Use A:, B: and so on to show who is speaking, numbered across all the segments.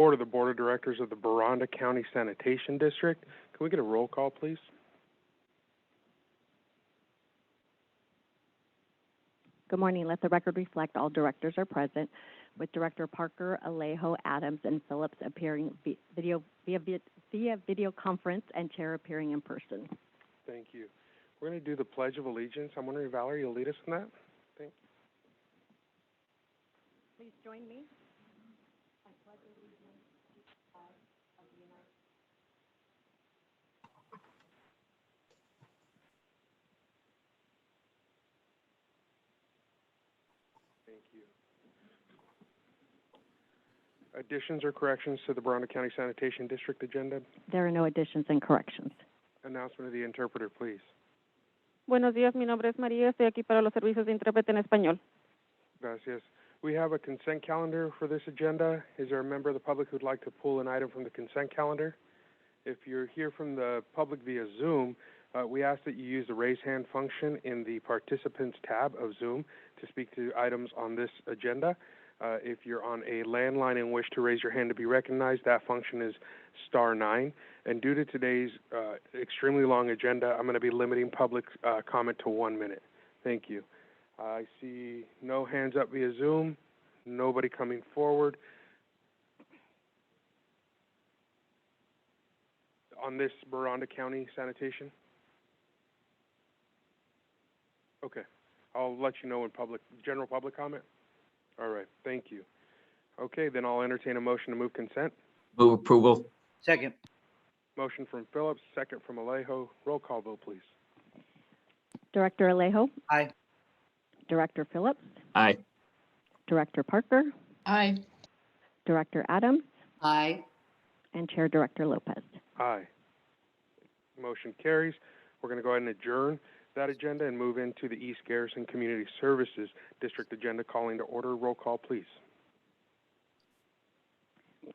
A: Board of the Board of Directors of the Baranda County Sanitation District. Can we get a roll call, please?
B: Good morning. Let the record reflect all directors are present, with Director Parker, Alejo, Adams, and Phillips appearing via video conference and Chair appearing in person.
A: Thank you. We're going to do the Pledge of Allegiance. I'm wondering, Valerie, you'll lead us in that? Thank you.
B: Please join me.
A: Thank you. Additions or corrections to the Baranda County Sanitation District agenda?
B: There are no additions and corrections.
A: Announcement of the interpreter, please.
C: Buenos días, mi nombre es María, estoy aquí para los servicios de intérprete en español.
A: Gracias. We have a consent calendar for this agenda. Is there a member of the public who'd like to pull an item from the consent calendar? If you're here from the public via Zoom, we ask that you use the raise hand function in the participants tab of Zoom to speak to items on this agenda. If you're on a landline and wish to raise your hand to be recognized, that function is *9. And due to today's extremely long agenda, I'm going to be limiting public comment to 1 minute. Thank you. I see no hands up via Zoom, nobody coming forward. On this Baranda County sanitation? Okay. I'll let you know in general public comment. All right, thank you. Okay, then I'll entertain a motion to move consent.
D: Move approval.
E: Second.
A: Motion from Phillips, second from Alejo. Roll call vote, please.
B: Director Alejo?
E: Aye.
B: Director Phillips?
D: Aye.
B: Director Parker?
C: Aye.
B: Director Adams?
E: Aye.
B: And Chair Director Lopez.
A: Aye. Motion carries. We're going to go ahead and adjourn that agenda and move into the East Garrison Community Services District agenda. Calling to order. Roll call, please.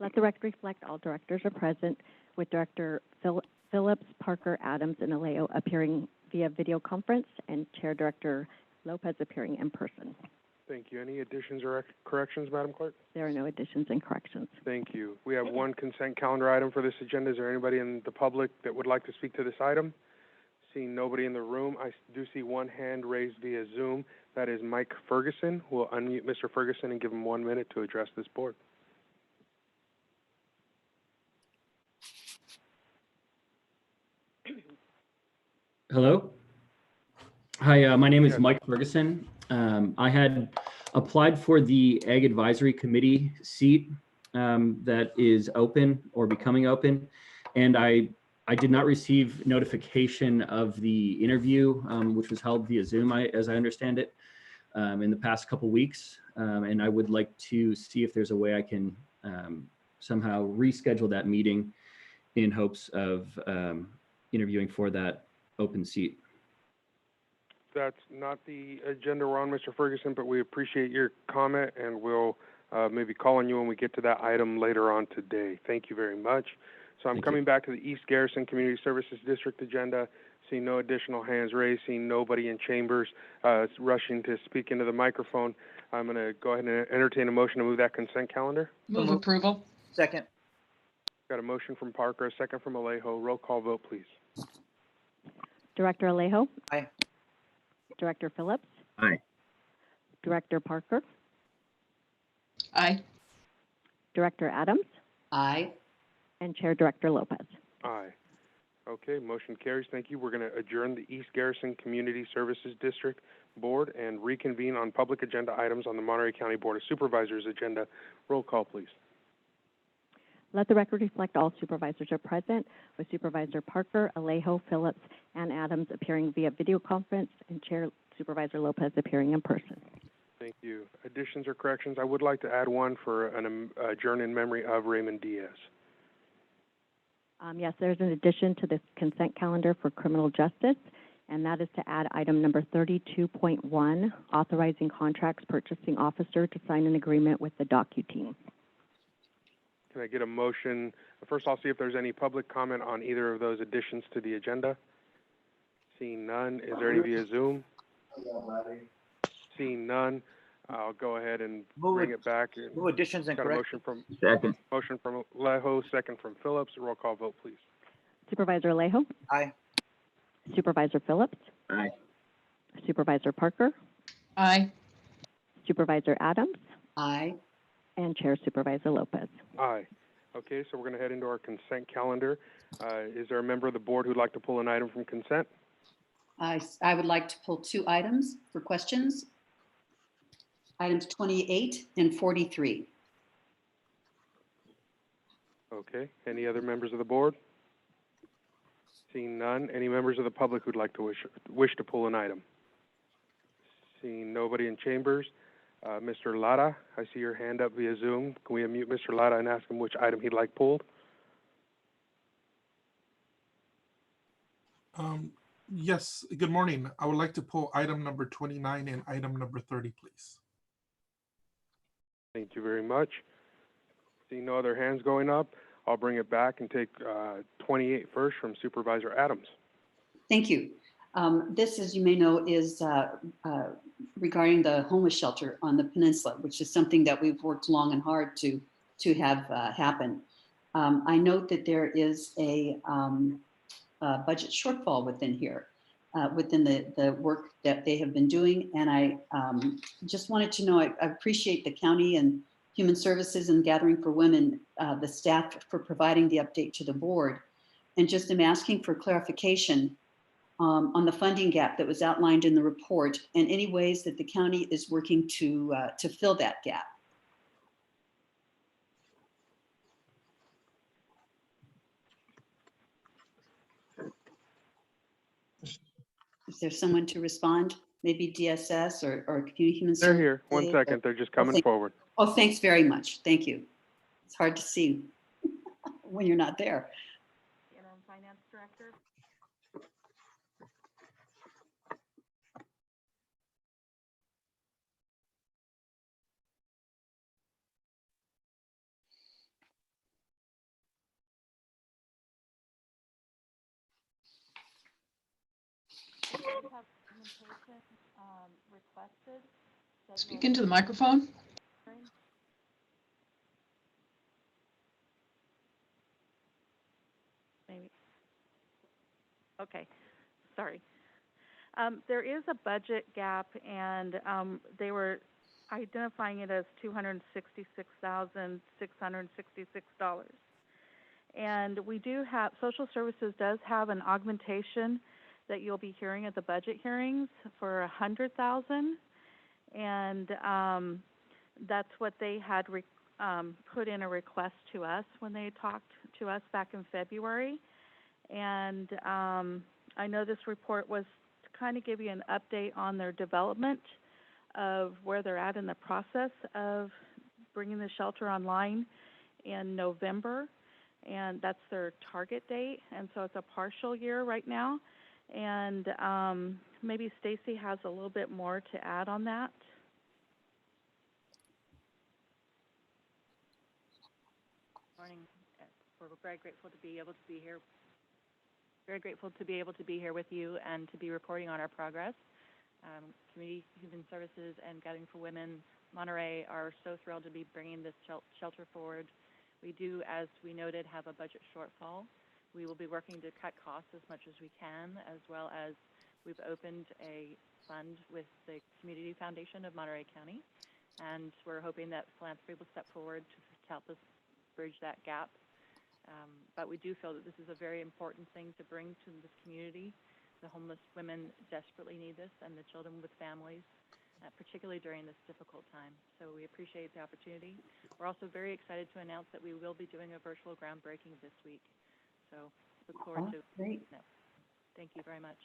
B: Let the record reflect all directors are present, with Director Phillips, Parker, Adams, and Alejo appearing via video conference and Chair Director Lopez appearing in person.
A: Thank you. Any additions or corrections, Madam Clerk?
B: There are no additions and corrections.
A: Thank you. We have one consent calendar item for this agenda. Is there anybody in the public that would like to speak to this item? Seeing nobody in the room, I do see one hand raised via Zoom. That is Mike Ferguson. We'll unmute Mr. Ferguson and give him 1 minute to address this board.
F: Hello. Hi, my name is Mike Ferguson. I had applied for the Ag Advisory Committee seat that is open or becoming open, and I did not receive notification of the interview, which was held via Zoom, as I understand it, in the past couple weeks. And I would like to see if there's a way I can somehow reschedule that meeting in hopes of interviewing for that open seat.
A: That's not the agenda we're on, Mr. Ferguson, but we appreciate your comment, and we'll maybe call on you when we get to that item later on today. Thank you very much. So I'm coming back to the East Garrison Community Services District agenda. Seeing no additional hands raised, seeing nobody in chambers rushing to speak into the microphone, I'm going to go ahead and entertain a motion to move that consent calendar.
C: Move approval.
E: Second.
A: Got a motion from Parker, a second from Alejo. Roll call vote, please.
B: Director Alejo?
E: Aye.
B: Director Phillips?
D: Aye.
B: Director Parker?
C: Aye.
B: Director Adams?
E: Aye.
B: And Chair Director Lopez.
A: Aye. Okay, motion carries. Thank you. We're going to adjourn the East Garrison Community Services District Board and reconvene on public agenda items on the Monterey County Board of Supervisors agenda. Roll call, please.
B: Let the record reflect all supervisors are present, with Supervisor Parker, Alejo, Phillips, and Adams appearing via video conference and Chair Supervisor Lopez appearing in person.
A: Thank you. Additions or corrections? I would like to add one for an adjourn in memory of Raymond Diaz.
B: Yes, there's an addition to this consent calendar for criminal justice, and that is to add item number 32.1, authorizing contracts purchasing officer to sign an agreement with the DOCU team.
A: Can I get a motion? First, I'll see if there's any public comment on either of those additions to the agenda. Seeing none, is there any via Zoom? Seeing none, I'll go ahead and
D: Move
A: bring
D: it.
A: it back. And
D: Move additions and
A: got a
D: corrections.
A: motion from Alejo, second from Phillips. Roll call vote, please.
B: Supervisor Alejo?
D: Aye.
B: Supervisor Phillips?
F: Aye.
B: Supervisor Parker?
E: Aye.
B: Supervisor Adams?
E: Aye.
B: And Chair Supervisor Lopez.
A: Aye. Okay, so we're going to head into our consent calendar. Is there a member of the board who'd like to pull an item from consent?
E: I would like to pull 2 items for questions. Items 28 and 43.
A: Okay, any other members of the board? Seeing none, any members of the public who'd like to wish to pull an item? Seeing nobody in chambers, Mr. Lara, I see your hand up via Zoom. Can we unmute Mr. Lara and ask him which item he'd like pulled?
G: Yes, good morning. I would like to pull item number 29 and item number 30, please.
A: Thank you very much. Seeing no other hands going up, I'll bring it back and take 28 first from Supervisor Adams.
E: Thank you. This, as you may know, is regarding the homeless shelter on the peninsula, which is something that we've worked long and hard to have happen. I note that there is a budget shortfall within here, within the work that they have been doing. And I just wanted to know, I appreciate the county and Human Services and Gathering for Women, the staff for providing the update to the board. And just am asking for clarification on the funding gap that was outlined in the report and any ways that the county is working to fill that gap. Is there someone to respond? Maybe DSS or Community Human Services?
A: They're here. One second. They're just coming forward.
E: Oh, thanks very much. Thank you. It's hard to see when you're not there.
C: Interim Finance Director.
H: Speak into the microphone.
C: Maybe. Okay, sorry. There is a budget gap, and they were identifying it as $266,666. And we do have, Social Services does have an augmentation that you'll be hearing at the budget hearings for $100,000. And that's what they had put in a request to us when they talked to us back in February. And I know this report was to kind of give you an update on their development of where they're at in the process of bringing the shelter online in November. And that's their target date. And so it's a partial year right now. And maybe Stacy has a little bit more to add on that.
I: Morning. We're very grateful to be able to be here. Very grateful to be able to be here with you and to be reporting on our progress. Community Human Services and Gathering for Women Monterey are so thrilled to be bringing this shelter forward. We do, as we noted, have a budget shortfall. We will be working to cut costs as much as we can, as well as we've opened a fund with the Community Foundation of Monterey County, and we're hoping that philanthropy will step forward to help us bridge that gap. But we do feel that this is a very important thing to bring to this community. The homeless women desperately need this, and the children with families, particularly during this difficult time. So we appreciate the opportunity. We're also very excited to announce that we will be doing a virtual groundbreaking this week. So look forward to
E: great.
I: No. Thank you very much.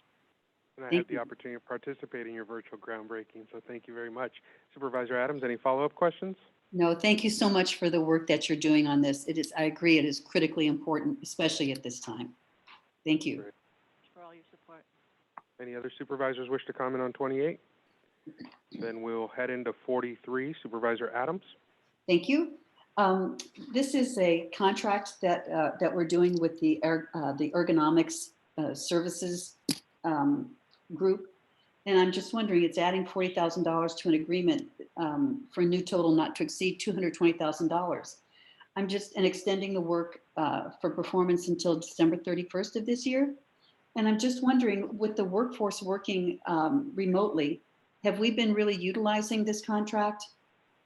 A: And I had the opportunity to participate in your virtual groundbreaking, so thank you very much. Supervisor Adams, any follow-up questions?
E: No, thank you so much for the work that you're doing on this. It is, I agree, it is critically important, especially at this time. Thank you.
A: Great.
I: For all your support.
A: Any other supervisors wish to comment on 28? Then we'll head into 43. Supervisor Adams.
E: Thank you. This is a contract that that we're doing with the ergonomics services group. And I'm just wondering, it's adding $40,000 to an agreement for a new total not to exceed $220,000. And extending the work for performance until December 31st of this year. And I'm just wondering, with the workforce working remotely, have we been really utilizing this contract?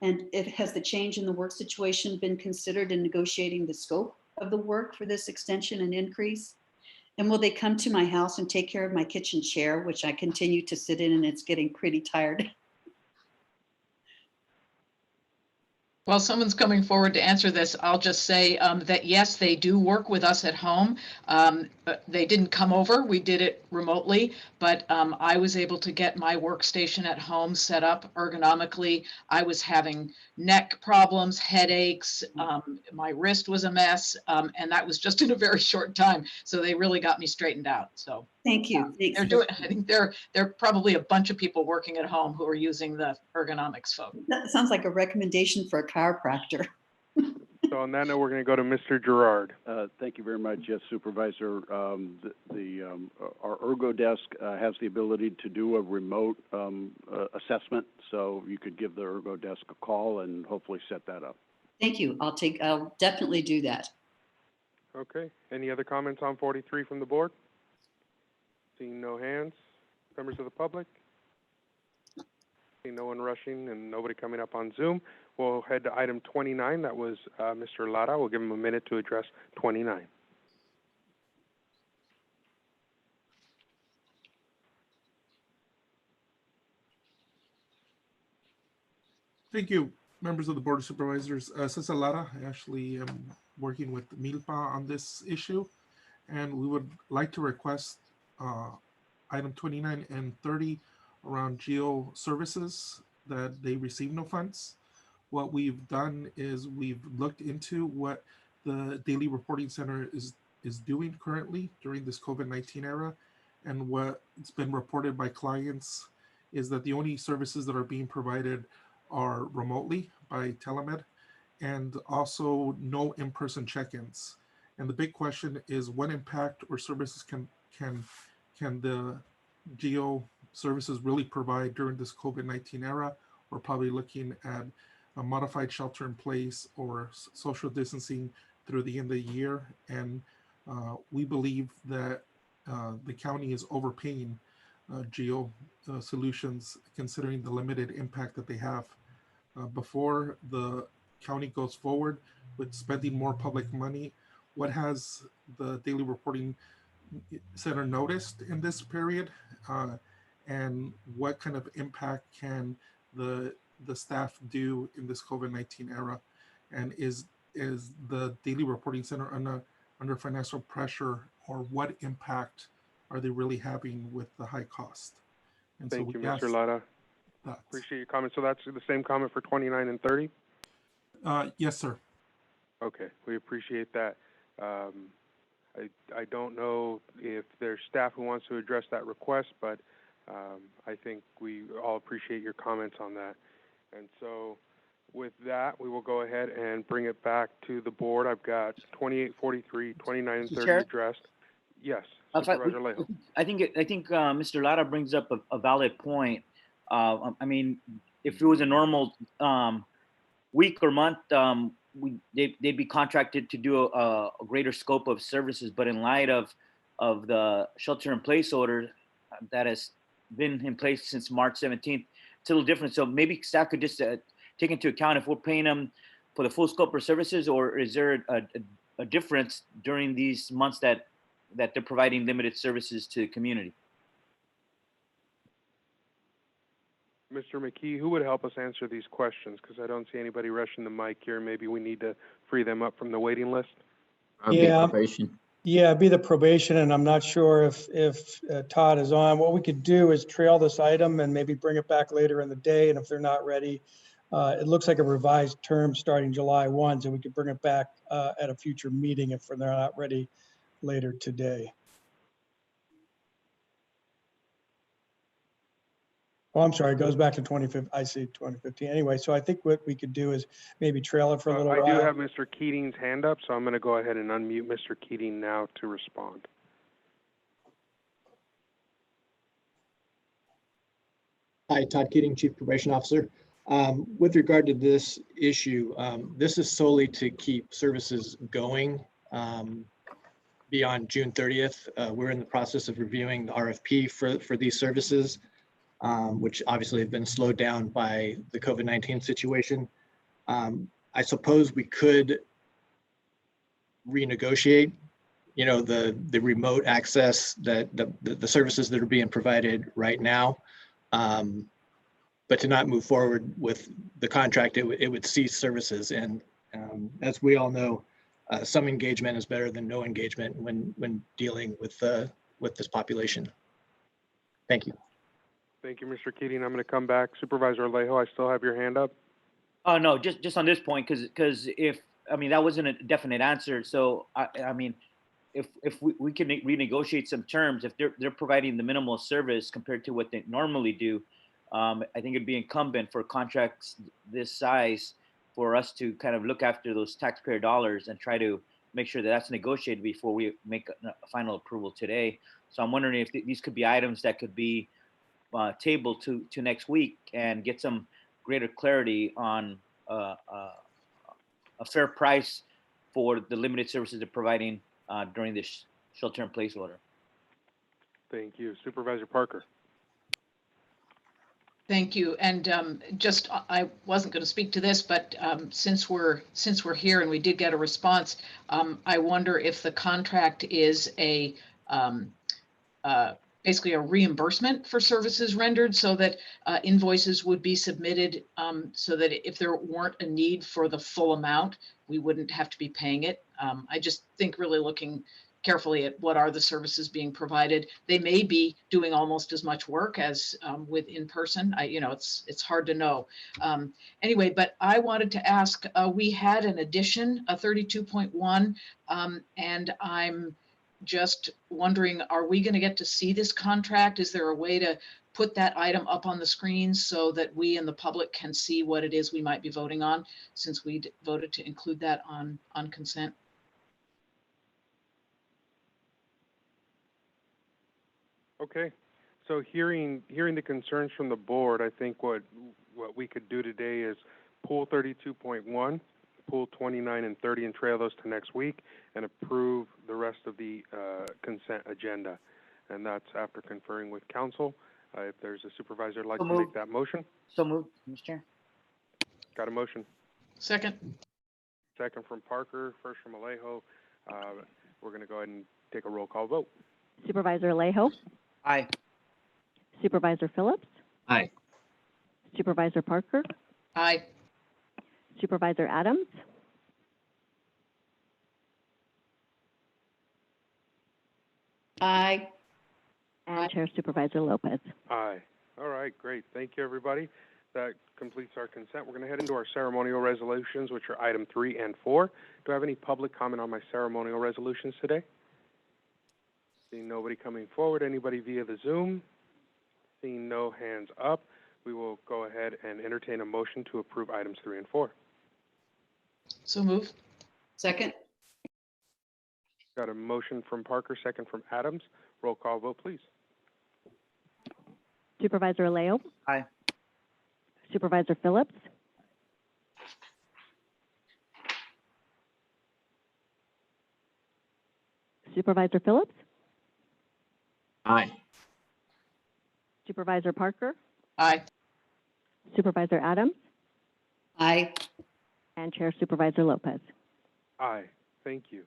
E: And has the change in the work situation been considered in negotiating the scope of the work for this extension and increase? And will they come to my house and take care of my kitchen chair, which I continue to sit in and it's getting pretty tired?
H: While someone's coming forward to answer this, I'll just say that yes, they do work with us at home. But they didn't come over, we did it remotely, but I was able to get my workstation at home set up ergonomically. I was having neck problems, headaches, my wrist was a mess, and that was just in a very short time. So they really got me straightened out. So
E: thank you.
H: They're doing. I think there are probably a bunch of people working at home who are using the ergonomics phone.
E: That sounds like a recommendation for a chiropractor.
A: So on that note, we're going to go to Mr. Gerard.
D: Thank you very much, yes, Supervisor. Our Ergo desk has the ability to do a remote assessment, so you could give the Ergo desk a call and hopefully set that up.
E: Thank you. I'll definitely do that.
A: Okay. Any other comments on 43 from the board? Seeing no hands. Members of the public? Seeing no one rushing and nobody coming up on Zoom, we'll head to item 29. That was Mr. Lara. We'll give him a minute to address 29.
G: Thank you, members of the Board of Supervisors. Cesar Lara, I actually am working with Milpa on this issue, and we would like to request item 29 and 30 around geo services that they receive no funds. What we've done is we've looked into what the Daily Reporting Center is doing currently during this COVID-19 era, and what's been reported by clients is that the only services that are being provided are remotely by telemed, and also no in-person check-ins. And the big question is, what impact or services can the geo services really provide during this COVID-19 era? We're probably looking at a modified shelter in place or social distancing through the end of the year. And we believe that the county is overpaying geo solutions considering the limited impact that they have. Before the county goes forward with spending more public money, what has the Daily Reporting Center noticed in this period, and what kind of impact can the staff do in this COVID-19 era? And is the Daily Reporting Center under financial pressure, or what impact are they really having with the high cost? And
A: Thank you, Mr. Lara. Appreciate your comment. So that's the same comment for 29 and 30?
G: Yes, sir.
A: Okay, we appreciate that. I don't know if there's staff who wants to address that request, but I think we all appreciate your comments on that. And so with that, we will go ahead and bring it back to the board. I've got 28, 43, 29, and 30 addressed. Yes, Supervisor Alejo.
J: I think Mr. Lara brings up a valid point. I mean, if it was a normal week or month, they'd be contracted to do a greater scope of services. But in light of the shelter-in-place order that has been in place since March 17th, it's a little different. So maybe staff could just take into account if we're paying them for the full scope of services, or is there a difference during these months that they're providing limited services to the community?
A: Mr. Mckee, who would help us answer these questions? Because I don't see anybody rushing the mic here. Maybe we need to free them up from the waiting list.
K: Yeah, it'd be the probation, and I'm not sure if Todd is on. What we could do is trail this item and maybe bring it back later in the day, and if they're not ready, it looks like a revised term starting July 1, so we could bring it back at a future meeting if they're not ready later today. Oh, I'm sorry, it goes back to 2015. I see 2015. Anyway, so I think what we could do is maybe trail it for a little while.
A: I do have Mr. Keating's hand up, so I'm going to go ahead and unmute Mr. Keating now to respond.
L: Hi, Todd Keating, Chief Probation Officer. With regard to this issue, this is solely to keep services going beyond June 30th. We're in the process of reviewing the RFP for these services, which obviously have been slowed down by the COVID-19 situation. I suppose we could renegotiate, you know, the remote access, that the services that are being provided right now. But to not move forward with the contract, it would cease services. And as we all know, some engagement is better than no engagement when dealing with this population. Thank you.
A: Thank you, Mr. Keating. I'm going to come back. Supervisor Alejo, I still have your hand up.
J: Oh, no, just on this point, because if, I mean, that wasn't a definite answer. So, I mean, if we can renegotiate some terms, if they're providing the minimal service compared to what they normally do, I think it'd be incumbent for contracts this size for us to kind of look after those taxpayer dollars and try to make sure that that's negotiated before we make a final approval today. So I'm wondering if these could be items that could be tabled to next week and get some greater clarity on a fair price for the limited services they're providing during this shelter-in-place order.
A: Thank you. Supervisor Parker.
H: Thank you. And just, I wasn't going to speak to this, but since we're here and we did get a response, I wonder if the contract is a basically a reimbursement for services rendered, so that invoices would be submitted so that if there weren't a need for the full amount, we wouldn't have to be paying it. I just think really looking carefully at what are the services being provided. They may be doing almost as much work as with in-person. You know, it's hard to know. Anyway, but I wanted to ask, we had an addition, a 32.1, and I'm just wondering, are we going to get to see this contract? Is there a way to put that item up on the screen so that we and the public can see what it is we might be voting on, since we voted to include that on consent?
A: Okay, so hearing the concerns from the board, I think what we could do today is pull 32.1, pull 29 and 30 and trail those to next week, and approve the rest of the consent agenda. And that's after conferring with council. If there's a supervisor who'd like to make that motion.
J: So moved, Mr. Chair.
A: Got a motion.
H: Second.
A: Second from Parker, first from Alejo. We're going to go ahead and take a roll call vote.
B: Supervisor Alejo?
J: Aye.
B: Supervisor Phillips?
L: Aye.
B: Supervisor Parker?
H: Aye.
B: Supervisor Adams?
E: Aye.
B: And Chair Supervisor Lopez.
A: Aye. All right, great. Thank you, everybody. That completes our consent. We're going to head into our ceremonial resolutions, which are item 3 and 4. Do I have any public comment on my ceremonial resolutions today? Seeing nobody coming forward. Anybody via the Zoom? Seeing no hands up, we will go ahead and entertain a motion to approve items 3 and 4.
H: So move.
E: Second.
A: Got a motion from Parker, second from Adams. Roll call vote, please.
B: Supervisor Alejo?
J: Aye.
B: Supervisor Phillips? Supervisor Phillips?
L: Aye.
B: Supervisor Parker?
H: Aye.
B: Supervisor Adams?
E: Aye.
B: And Chair Supervisor Lopez.
A: Aye. Thank you.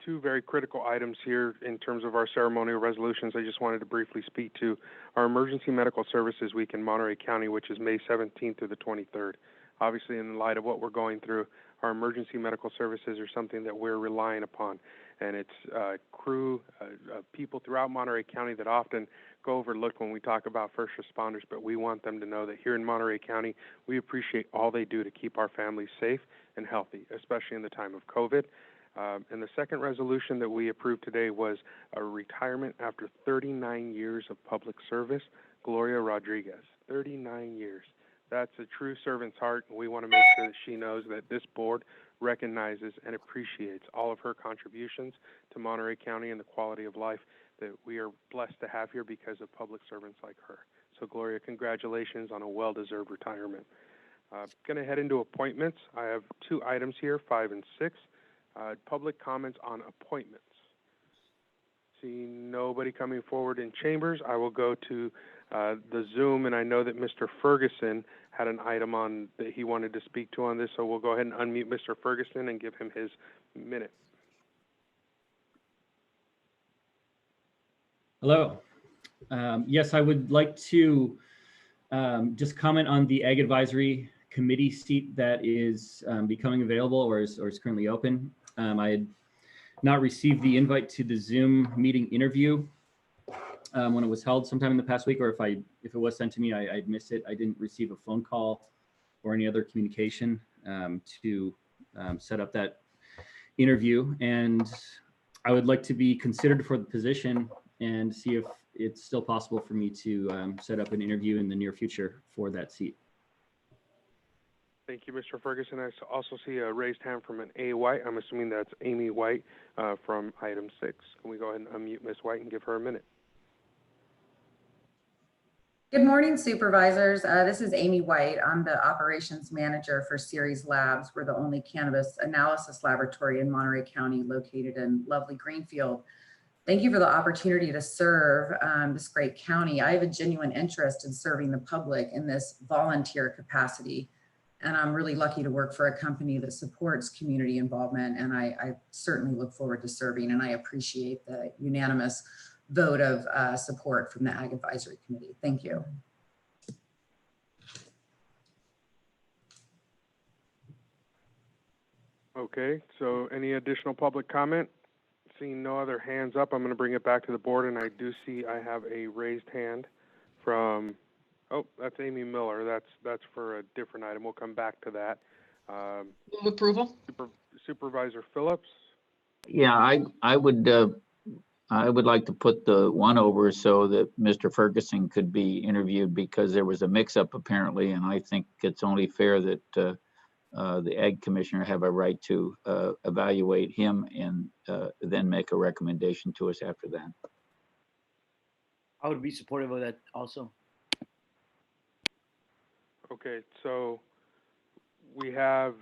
A: Two very critical items here in terms of our ceremonial resolutions. I just wanted to briefly speak to our Emergency Medical Services Week in Monterey County, which is May 17th through the 23rd. Obviously, in light of what we're going through, our emergency medical services are something that we're relying upon. And it's crew, people throughout Monterey County that often go overlooked when we talk about first responders, but we want them to know that here in Monterey County, we appreciate all they do to keep our families safe and healthy, especially in the time of COVID. And the second resolution that we approved today was a retirement after 39 years of public service, Gloria Rodriguez, 39 years. That's a true servant's heart, and we want to make sure that she knows that this board recognizes and appreciates all of her contributions to Monterey County and the quality of life that we are blessed to have here because of public servants like her. So Gloria, congratulations on a well-deserved retirement. Going to head into appointments. I have 2 items here, 5 and 6. Public comments on appointments. Seeing nobody coming forward in chambers, I will go to the Zoom, and I know that Mr. Ferguson had an item on that he wanted to speak to on this, so we'll go ahead and unmute Mr. Ferguson and give him his minute.
F: Hello. Yes, I would like to just comment on the Ag Advisory Committee seat that is becoming available or is currently open. I had not received the invite to the Zoom meeting interview when it was held sometime in the past week, or if it was sent to me, I'd missed it. I didn't receive a phone call or any other communication to set up that interview. And I would like to be considered for the position and see if it's still possible for me to set up an interview in the near future for that seat.
A: Thank you, Mr. Ferguson. I also see a raised hand from an A. White. I'm assuming that's Amy White from item 6. Can we go ahead and unmute Ms. White and give her a minute?
M: Good morning, supervisors. This is Amy White. I'm the operations manager for Ceres Labs. We're the only cannabis analysis laboratory in Monterey County located in lovely Greenfield. Thank you for the opportunity to serve this great county. I have a genuine interest in serving the public in this volunteer capacity. And I'm really lucky to work for a company that supports community involvement. And I certainly look forward to serving, and I appreciate the unanimous vote of support from the Ag Advisory Committee. Thank you.
A: Okay, so any additional public comment? Seeing no other hands up, I'm going to bring it back to the board, and I do see I have a raised hand from, oh, that's Amy Miller. That's for a different item. We'll come back to that.
H: Move approval.
A: Supervisor Phillips.
N: Yeah, I would like to put the one over so that Mr. Ferguson could be interviewed, because there was a mix-up apparently, and I think it's only fair that the Ag Commissioner have a right to evaluate him and then make a recommendation to us after that.
J: I would be supportive of that also.
A: Okay, so we have,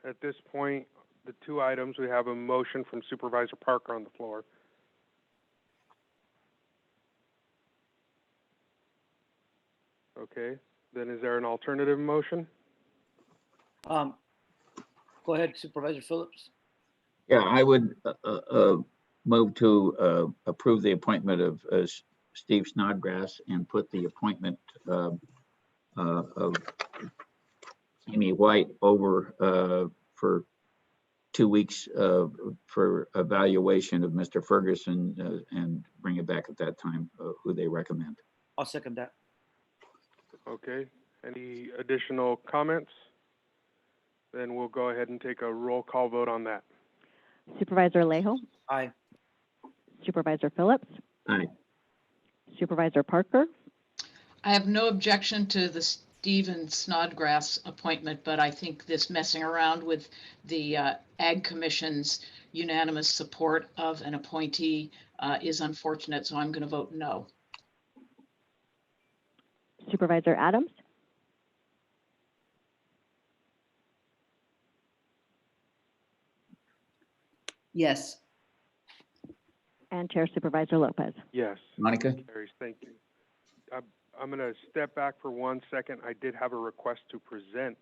A: at this point, the 2 items. We have a motion from Supervisor Parker on the floor. Okay, then is there an alternative motion?
J: Go ahead, Supervisor Phillips.
N: Yeah, I would move to approve the appointment of Steve Snodgrass and put the appointment of Amy White over for 2 weeks for evaluation of Mr. Ferguson and bring it back at that time who they recommend.
J: I'll second that.
A: Okay, any additional comments? Then we'll go ahead and take a roll call vote on that.
B: Supervisor Alejo?
J: Aye.
B: Supervisor Phillips?
N: Aye.
B: Supervisor Parker?
H: I have no objection to the Stephen Snodgrass appointment, but I think this messing around with the Ag Commission's unanimous support of an appointee is unfortunate, so I'm going to vote no.
B: Supervisor Adams?
E: Yes.
B: And Chair Supervisor Lopez?
A: Yes.
N: Monica?
A: Carries, thank you. I'm going to step back for 1 second. I did have a request to present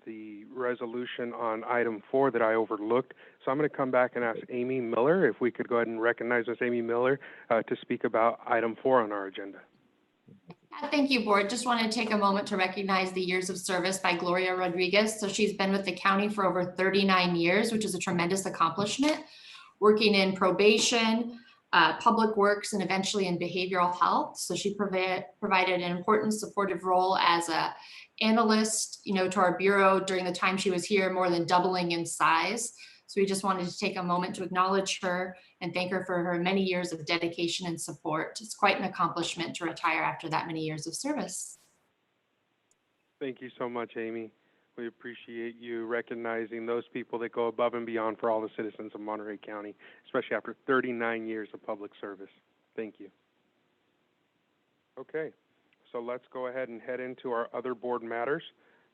A: the resolution on item 4 that I overlooked. So I'm going to come back and ask Amy Miller if we could go ahead and recognize Ms. Amy Miller to speak about item 4 on our agenda.
O: Thank you, Board. Just want to take a moment to recognize the years of service by Gloria Rodriguez. So she's been with the county for over 39 years, which is a tremendous accomplishment, working in probation, public works, and eventually in behavioral health. So she provided an important supportive role as a analyst, to our bureau during the time she was here, more than doubling in size. So we just wanted to take a moment to acknowledge her and thank her for her many years of dedication and support. It's quite an accomplishment to retire after that many years of service.
A: Thank you so much, Amy. We appreciate you recognizing those people that go above and beyond for all the citizens of Monterey County, especially after 39 years of public service. Thank you. Okay, So let's go ahead and head into our other board matters.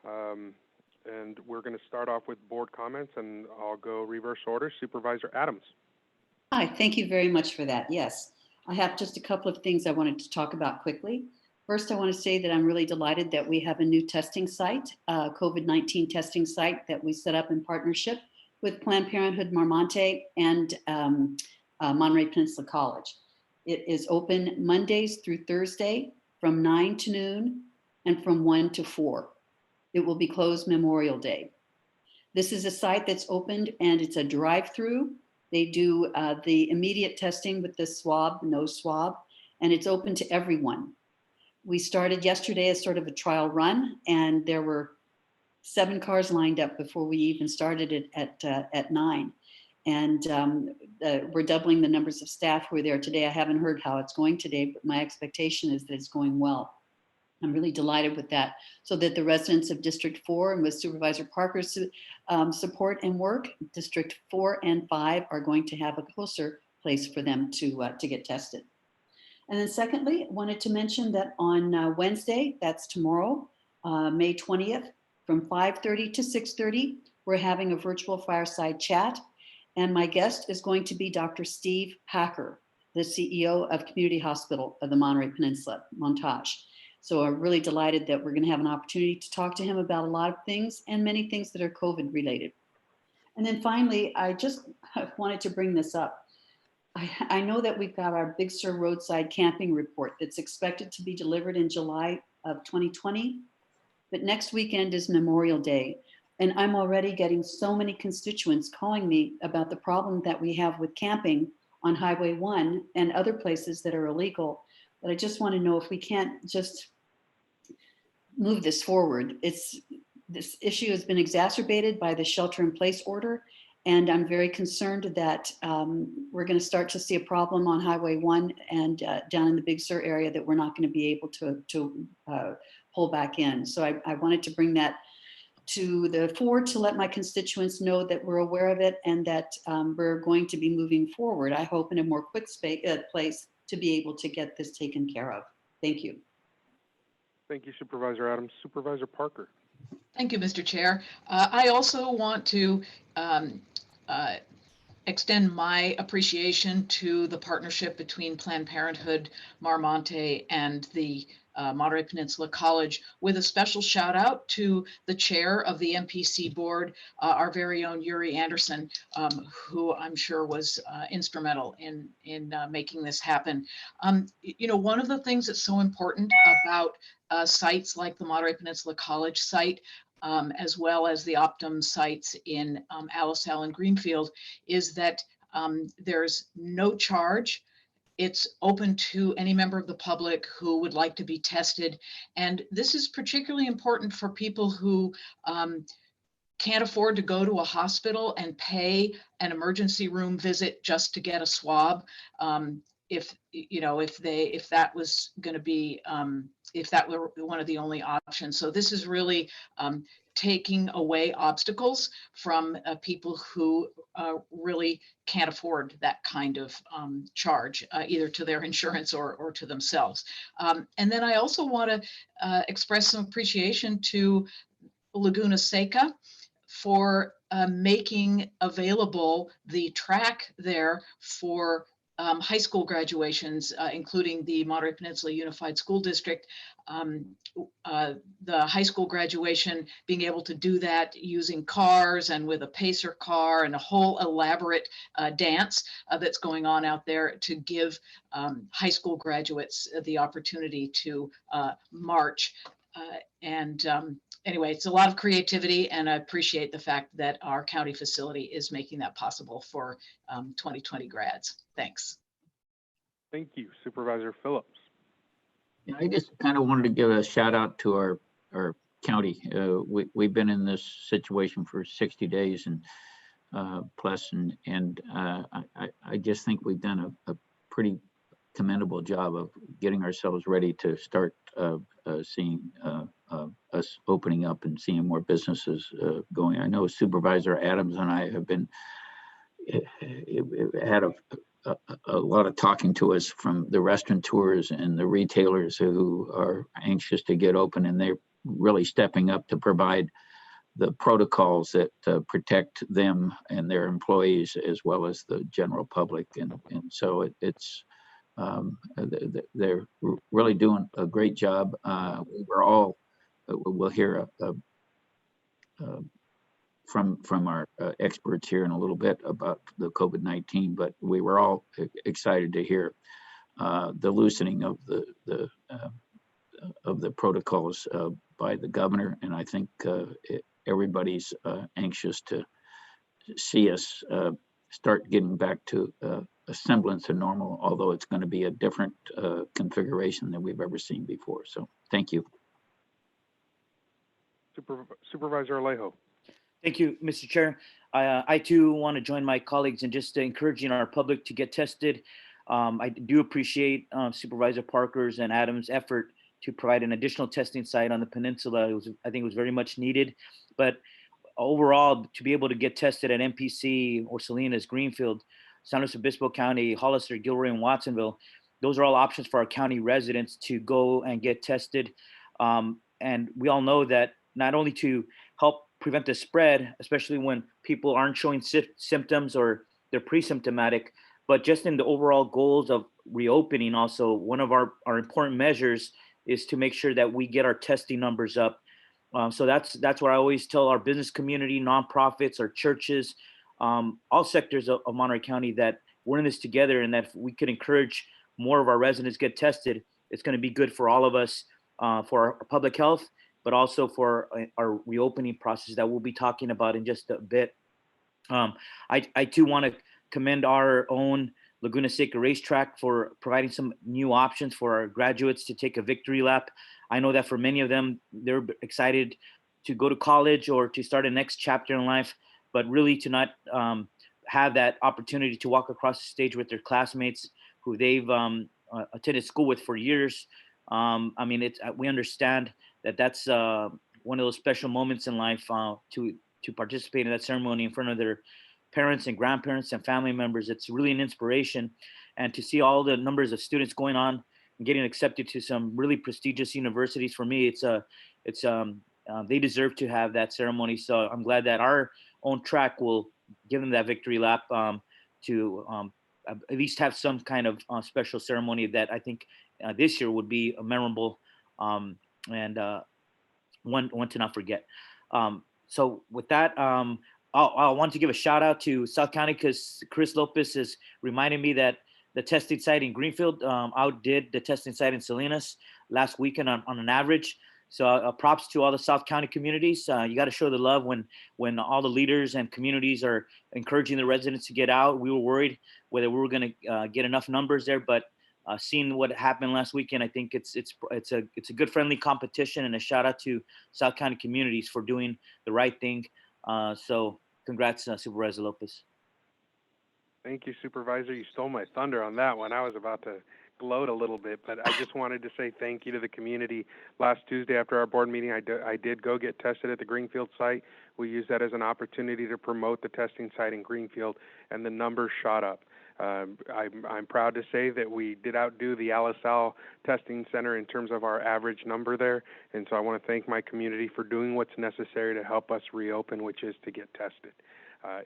A: And we're going to start off with board comments, and I'll go reverse order. Supervisor Adams.
E: Hi, thank you very much for that. Yes, I have just a couple of things I wanted to talk about quickly. First, I want to say that I'm really delighted that we have a new testing site, COVID-19 testing site that we set up in partnership with Planned Parenthood Marmonte and Monterey Peninsula College. It is open Mondays through Thursday from 9 to noon and from 1 to 4. It will be closed Memorial Day. This is a site that's opened and it's a drive-through. They do the immediate testing with the swab, nose swab, and it's open to everyone. We started yesterday as sort of a trial run, and there were 7 cars lined up before we even started it at 9. And we're doubling the numbers of staff who are there today. I haven't heard how it's going today, but my expectation is that it's going well. I'm really delighted with that, so that the residents of District 4 and with Supervisor Parker's support and work, District 4 and 5 are going to have a closer place for them to get tested. And then secondly, I wanted to mention that on Wednesday, that's tomorrow, May 20th, from 5:30 to 6:30, we're having a virtual fireside chat. And my guest is going to be Dr. Steve Packer, the CEO of Community Hospital of the Monterey Peninsula, Montage. So I'm really delighted that we're going to have an opportunity to talk to him about a lot of things and many things that are COVID related. And then finally, I just wanted to bring this up. I know that we've got our Big Sur roadside camping report that's expected to be delivered in July of 2020, but next weekend is Memorial Day. And I'm already getting so many constituents calling me about the problem that we have with camping on Highway 1 and other places that are illegal. But I just want to know if we can't just move this forward. This issue has been exacerbated by the shelter-in-place order, and I'm very concerned that we're going to start to see a problem on Highway 1 and down in the Big Sur area that we're not going to be able to pull back in. So I wanted to bring that to the fore to let my constituents know that we're aware of it and that we're going to be moving forward, I hope, in a more quick place to be able to get this taken care of. Thank you.
A: Thank you, Supervisor Adams. Supervisor Parker.
H: Thank you, Mr. Chair. I also want to extend my appreciation to the partnership between Planned Parenthood, Marmonte, and the Monterey Peninsula College, with a special shout out to the chair of the MPC board, our very own Yuri Anderson, who I'm sure was instrumental in making this happen. You know, one of the things that's so important about sites like the Monterey Peninsula College site, as well as the Optum sites in Alisal and Greenfield, is that there's no charge. It's open to any member of the public who would like to be tested. And this is particularly important for people who can't afford to go to a hospital and pay an emergency room visit just to get a swab. If that was going to be, if that were one of the only options. So this is really taking away obstacles from people who really can't afford that kind of charge, either to their insurance or to themselves. And then I also want to express some appreciation to Laguna Seca for making available the track there for high school graduations, including the Monterey Peninsula Unified School District. The high school graduation, being able to do that using cars and with a pacer car and a whole elaborate dance that's going on out there to give high school graduates the opportunity to march. Anyway, it's a lot of creativity, and I appreciate the fact that our county facility is making that possible for 2020 grads. Thanks.
A: Thank you. Supervisor Phillips.
N: Yeah, I just kind of wanted to give a shout out to our county. We've been in this situation for 60 days and plus, and I just think we've done a pretty commendable job of getting ourselves ready to start seeing us opening up and seeing more businesses going. I know Supervisor Adams and I have been had a lot of talking to us from the restaurateurs and the retailers who are anxious to get open, and they're really stepping up to provide the protocols that protect them and their employees as well as the general public. And so they're really doing a great job. We're all, we'll hear from our experts here in a little bit about the COVID-19, but we were all excited to hear the loosening of the protocols by the governor, and I think everybody's anxious to see us start getting back to a semblance of normal, although it's going to be a different configuration than we've ever seen before. So thank you.
A: Supervisor Alejo.
J: Thank you, Mr. Chair. I too want to join my colleagues in just encouraging our public to get tested. I do appreciate Supervisor Parker's and Adams' effort to provide an additional testing site on the peninsula. I think it was very much needed. But overall, to be able to get tested at MPC or Salinas, Greenfield, San Luis Obispo County, Hollister, Gilroy, and Watsonville, those are all options for our county residents to go and get tested. And we all know that not only to help prevent the spread, especially when people aren't showing symptoms or they're pre-symptomatic, but just in the overall goals of reopening, also one of our important measures is to make sure that we get our testing numbers up. So that's what I always tell our business community, nonprofits, our churches, all sectors of Monterey County, that we're in this together, and that if we could encourage more of our residents get tested, it's going to be good for all of us, for our public health, but also for our reopening process that we'll be talking about in just a bit. I too want to commend our own Laguna Seca racetrack for providing some new options for our graduates to take a victory lap. I know that for many of them, they're excited to go to college or to start a next chapter in life, but really to not have that opportunity to walk across the stage with their classmates who they've attended school with for years. I mean, we understand that that's one of those special moments in life to participate in that ceremony in front of their parents and grandparents and family members. It's really an inspiration, and to see all the numbers of students going on and getting accepted to some really prestigious universities, for me, they deserve to have that ceremony. So I'm glad that our own track will give them that victory lap to at least have some kind of special ceremony that I think this year would be memorable and one to not forget. So with that, I want to give a shout out to South County, because Chris Lopez has reminded me that the testing site in Greenfield outdid the testing site in Salinas last weekend on an average. So props to all the South County communities. You got to show the love when all the leaders and communities are encouraging the residents to get out. We were worried whether we were going to get enough numbers there, but seeing what happened last weekend, I think it's a good friendly competition, and a shout out to South County communities for doing the right thing. So congrats, Supervisor Lopez.
A: Thank you, Supervisor. You stole my thunder on that one. I was about to gloat a little bit, but I just wanted to say thank you to the community. Last Tuesday after our board meeting, I did go get tested at the Greenfield site. We used that as an opportunity to promote the testing site in Greenfield, and the numbers shot up. I'm proud to say that we did outdo the Alisal testing center in terms of our average number there, and so I want to thank my community for doing what's necessary to help us reopen, which is to get tested.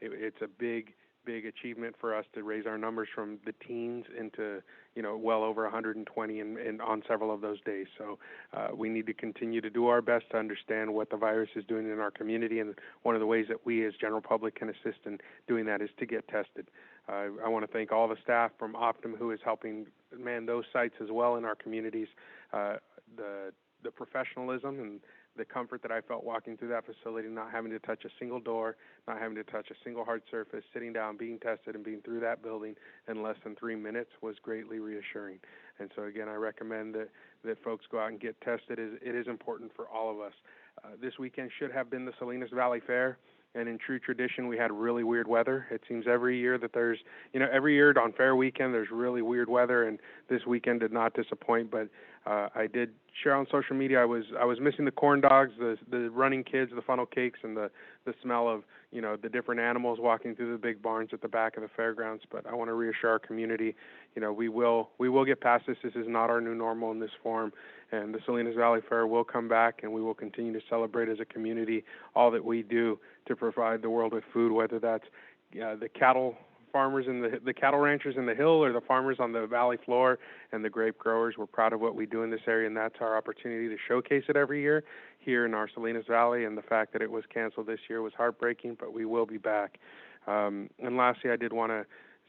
A: It's a big achievement for us to raise our numbers from the teens into, well over 120 and on several of those days. So we need to continue to do our best to understand what the virus is doing in our community, and one of the ways that we as general public can assist in doing that is to get tested. I want to thank all the staff from Optum who is helping man those sites as well in our communities. The professionalism and the comfort that I felt walking through that facility, not having to touch a single door, not having to touch a single hard surface, sitting down, being tested, and being through that building in less than 3 minutes was greatly reassuring. And so again, I recommend that folks go out and get tested. It is important for all of us. This weekend should have been the Salinas Valley Fair. And in true tradition, we had really weird weather. It seems every year that there's, every year on fair weekend, there's really weird weather, and this weekend did not disappoint. But I did share on social media. I was missing the corn dogs, the running kids, the funnel cakes, and the smell of the different animals walking through the big barns at the back of the fairgrounds. But I want to reassure our community, we will get past this. This is not our new normal in this form, and the Salinas Valley Fair will come back, and we will continue to celebrate as a community all that we do to provide the world with food, whether that's the cattle farmers and the cattle ranchers in the hill, or the farmers on the valley floor and the grape growers. We're proud of what we do in this area, and that's our opportunity to showcase it every year here in our Salinas Valley. And the fact that it was canceled this year was heartbreaking, but we will be back. And lastly, I did want to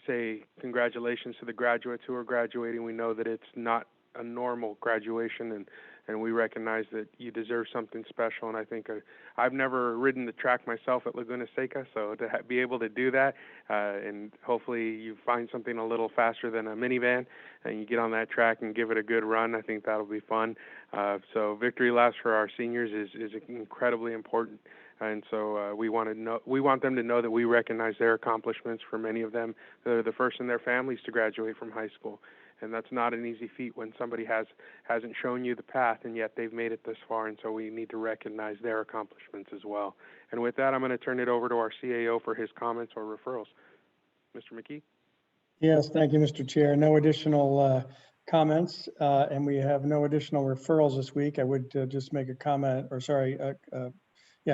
A: say congratulations to the graduates who are graduating. We know that it's not a normal graduation, and we recognize that you deserve something special. And I think I've never ridden the track myself at Laguna Seca, so to be able to do that, and hopefully you find something a little faster than a minivan, and you get on that track and give it a good run, I think that'll be fun. So victory laps for our seniors is incredibly important. And so we want them to know that we recognize their accomplishments. For many of them, they're the first in their families to graduate from high school. And that's not an easy feat when somebody hasn't shown you the path, and yet they've made it this far. And so we need to recognize their accomplishments as well. And with that, I'm going to turn it over to our CAO for his comments or referrals. Mr. Mckee?
K: Yes, thank you, Mr. Chair. No additional comments, and we have no additional referrals this week. I would just make a comment, or sorry,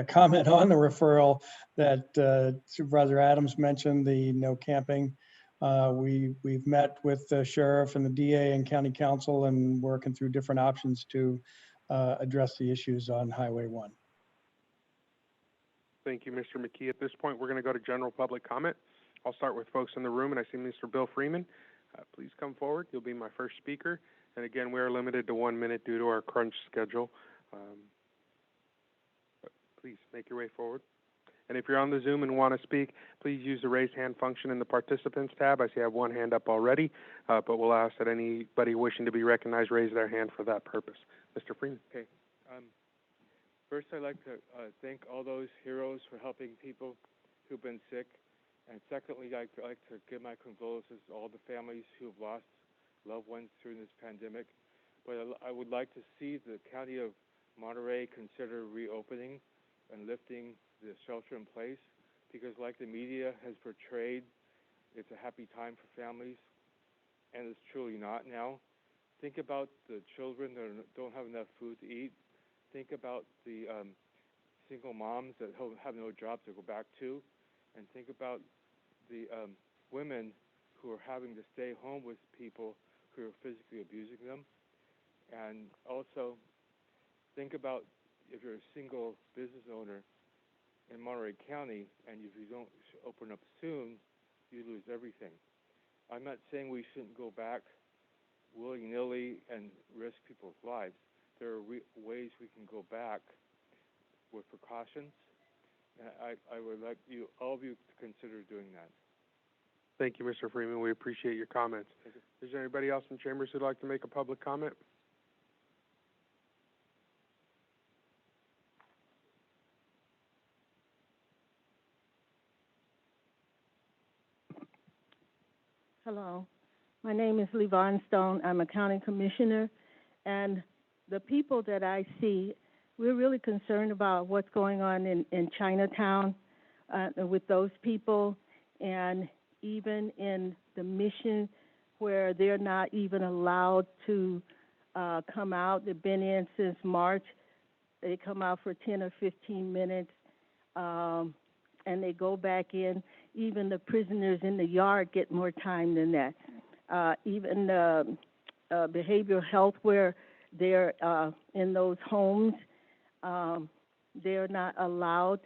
K: comment on the referral that Supervisor Adams mentioned, the no camping. We've met with the sheriff and the DA and county council and working through different options to address the issues on Highway 1.
A: Thank you, Mr. Mckee. At this point, we're going to go to general public comment. I'll start with folks in the room, and I see Mr. Bill Freeman. Please come forward. You'll be my first speaker. And again, we are limited to 1 minute due to our crunch schedule. But please make your way forward. And if you're on the Zoom and want to speak, please use the raise hand function in the participants tab. I see I have one hand up already, but we'll ask that anybody wishing to be recognized raise their hand for that purpose. Mr. Freeman.
P: Okay. First, I'd like to thank all those heroes for helping people who've been sick. And secondly, I'd like to give my condolences to all the families who have lost loved ones during this pandemic. But I would like to see the County of Monterey consider reopening and lifting the shelter in place, because like the media has portrayed, it's a happy time for families, and it's truly not now. Think about the children that don't have enough food to eat. Think about the single moms that have no job to go back to, and think about the women who are having to stay home with people who are physically abusing them. And also think about if you're a single business owner in Monterey County, and if you don't open up soon, you lose everything. I'm not saying we shouldn't go back willy-nilly and risk people's lives. There are ways we can go back with precautions. I would like all of you to consider doing that.
A: Thank you, Mr. Freeman. We appreciate your comments. Is there anybody else in chambers who'd like to make a public comment?
Q: Hello, my name is Levon Stone. I'm a county commissioner, and the people that I see, we're really concerned about what's going on in Chinatown with those people, and even in the Mission, where they're not even allowed to come out. They've been in since March. They come out for 10 or 15 minutes, and they go back in. Even the prisoners in the yard get more time than that. Even behavioral health, where they're in those homes, they're not allowed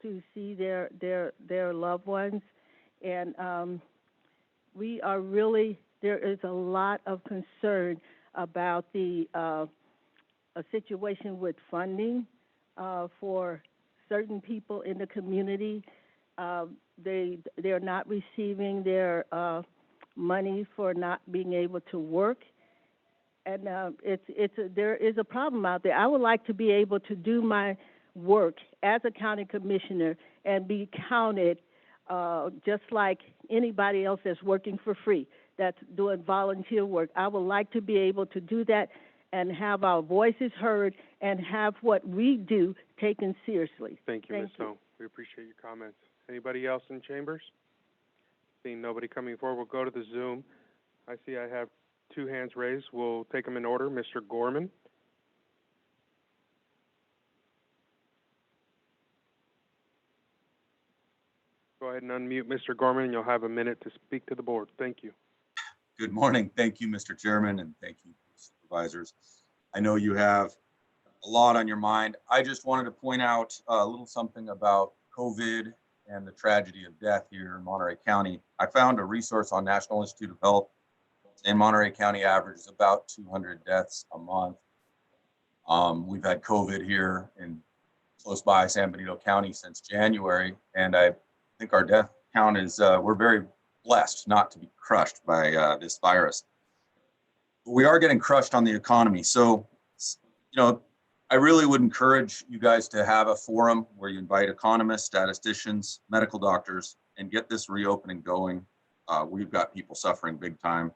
Q: to see their loved ones. And we are really, there is a lot of concern about the a situation with funding for certain people in the community. They're not receiving their money for not being able to work, and there is a problem out there. I would like to be able to do my work as a county commissioner and be counted just like anybody else that's working for free, that's doing volunteer work. I would like to be able to do that and have our voices heard and have what we do taken seriously.
A: Thank you, Ms. Stone. We appreciate your comments. Anybody else in chambers? Seeing nobody coming forward, we'll go to the Zoom. I see I have 2 hands raised. We'll take them in order. Mr. Gorman. Go ahead and unmute Mr. Gorman, and you'll have a minute to speak to the board. Thank you.
R: Good morning. Thank you, Mr. Chairman, and thank you, supervisors. I know you have a lot on your mind. I just wanted to point out a little something about COVID and the tragedy of death here in Monterey County. I found a resource on National Institute of Health, and Monterey County averages about 200 deaths a month. We've had COVID here in close by San Benito County since January, and I think our death count is, we're very blessed not to be crushed by this virus. We are getting crushed on the economy. So, you know, I really would encourage you guys to have a forum where you invite economists, statisticians, medical doctors, and get this reopening going. We've got people suffering big time.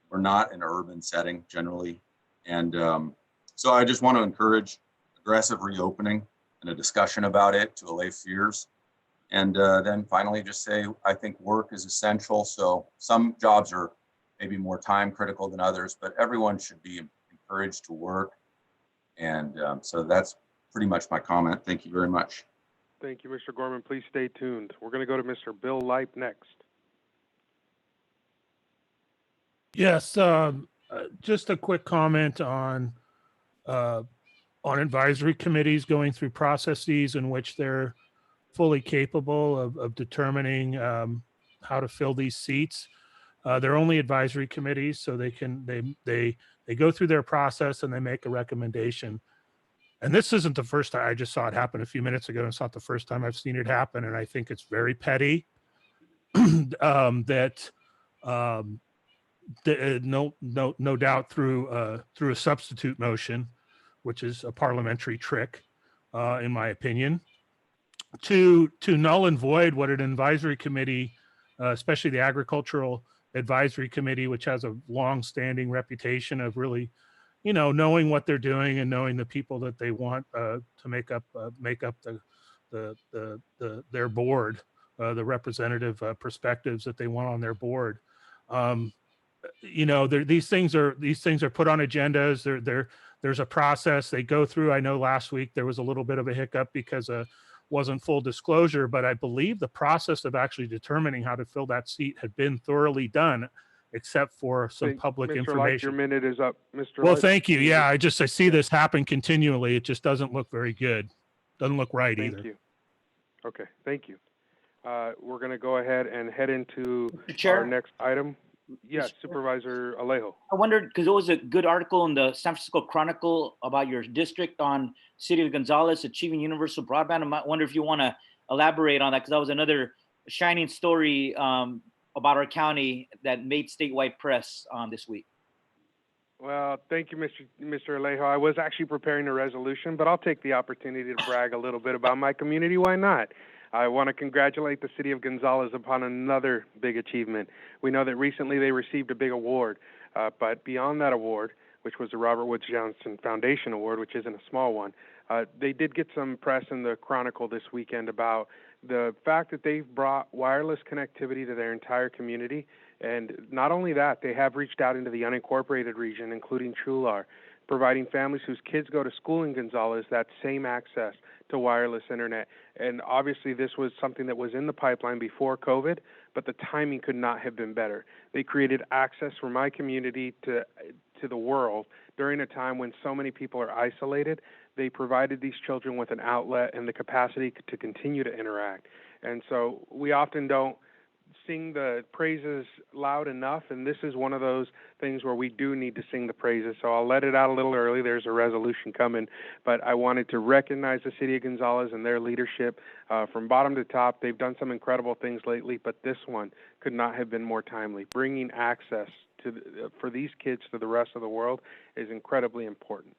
R: We're not in an urban setting generally. And so I just want to encourage aggressive reopening and a discussion about it to allay fears. And then finally just say, I think work is essential. So some jobs are maybe more time critical than others, but everyone should be encouraged to work. And so that's pretty much my comment. Thank you very much.
A: Thank you, Mr. Gorman. Please stay tuned. We're going to go to Mr. Bill Lipe next.
S: Yes, just a quick comment on advisory committees going through processes in which they're fully capable of determining how to fill these seats. They're only advisory committees, so they go through their process and they make a recommendation. And this isn't the first time. I just saw it happen a few minutes ago, and it's not the first time I've seen it happen. And I think it's very petty that no doubt through a substitute motion, which is a parliamentary trick, in my opinion, to null and void what an advisory committee, especially the Agricultural Advisory Committee, which has a long-standing reputation of really, you know, knowing what they're doing and knowing the people that they want to make up their board, the representative perspectives that they want on their board. You know, these things are put on agendas. There's a process they go through. I know last week there was a little bit of a hiccup because wasn't full disclosure, but I believe the process of actually determining how to fill that seat had been thoroughly done, except for some public
A: Mr.
S: information.
A: Lipe, your minute is up, Mr.
S: Well,
A: Lipe.
S: thank you. Yeah, I see this happen continually. It just doesn't look very good. Doesn't look right either.
A: Thank you. Okay, thank you. We're going to go ahead and head into
J: Chair?
A: our next item. Yes, Supervisor Alejo.
J: I wondered, because there was a good article in the San Francisco Chronicle about your district on City of Gonzales achieving universal broadband. I wonder if you want to elaborate on that, because that was another shining story about our county that made statewide press this week.
A: Well, thank you, Mr. Alejo. I was actually preparing a resolution, but I'll take the opportunity to brag a little bit about my community. Why not? I want to congratulate the City of Gonzales upon another big achievement. We know that recently they received a big award, but beyond that award, which was the Robert Woods Johnson Foundation Award, which isn't a small one, they did get some press in the Chronicle this weekend about the fact that they've brought wireless connectivity to their entire community. And not only that, they have reached out into the unincorporated region, including Chular, providing families whose kids go to school in Gonzales that same access to wireless internet. And obviously this was something that was in the pipeline before COVID, but the timing could not have been better. They created access for my community to the world during a time when so many people are isolated. They provided these children with an outlet and the capacity to continue to interact. And so we often don't sing the praises loud enough, and this is one of those things where we do need to sing the praises. So I'll let it out a little early. There's a resolution coming, but I wanted to recognize the City of Gonzales and their leadership from bottom to top. They've done some incredible things lately, but this one could not have been more timely. Bringing access for these kids to the rest of the world is incredibly important.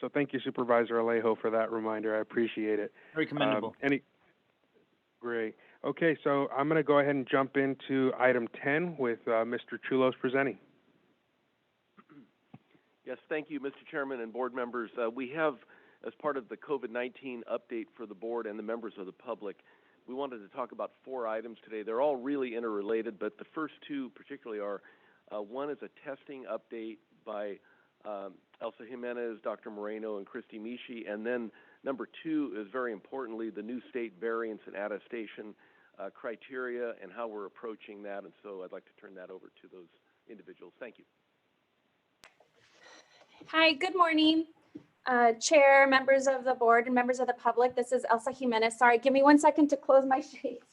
A: So thank you, Supervisor Alejo, for that reminder. I appreciate it.
J: Very commendable.
A: Great. Okay, so I'm going to go ahead and jump into item 10 with Mr. Chulos presenting.
T: Yes, thank you, Mr. Chairman and board members. We have, as part of the COVID-19 update for the board and the members of the public, we wanted to talk about 4 items today. They're all really interrelated, but the first 2 particularly are, one is a testing update by Elsa Jimenez, Dr. Moreno, and Christy Mishi, and then number 2 is very importantly the new state variance and attestation criteria and how we're approaching that, and so I'd like to turn that over to those individuals. Thank you.
U: Hi, good morning, Chair, members of the board, and members of the public. This is Elsa Jimenez. Sorry, give me 1 second to close my shades.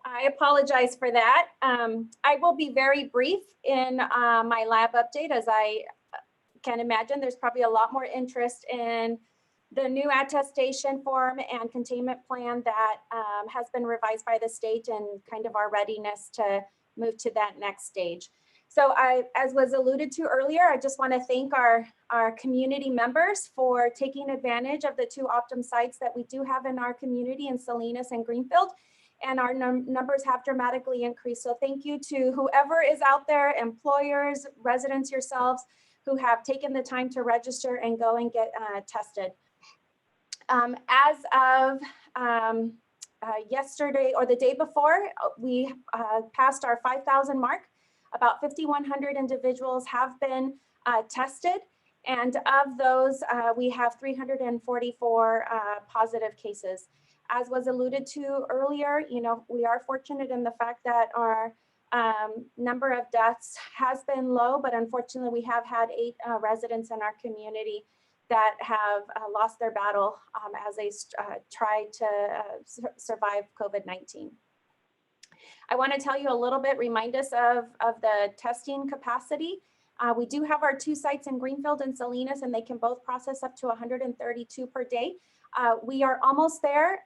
U: I apologize for that. I will be very brief in my lab update. As I can imagine, there's probably a lot more interest in the new attestation form and containment plan that has been revised by the state and kind of our readiness to move to that next stage. So as was alluded to earlier, I just want to thank our community members for taking advantage of the 2 Optum sites that we do have in our community in Salinas and Greenfield. And our numbers have dramatically increased. So thank you to whoever is out there, employers, residents yourselves, who have taken the time to register and go and get tested. As of yesterday or the day before, we passed our 5,000 mark. About 5,100 individuals have been tested, and of those, we have 344 positive cases. As was alluded to earlier, you know, we are fortunate in the fact that our number of deaths has been low, but unfortunately, we have had 8 residents in our community that have lost their battle as they tried to survive COVID-19. I want to tell you a little bit, remind us of the testing capacity. We do have our 2 sites in Greenfield and Salinas, and they can both process up to 132 per day. We are almost there.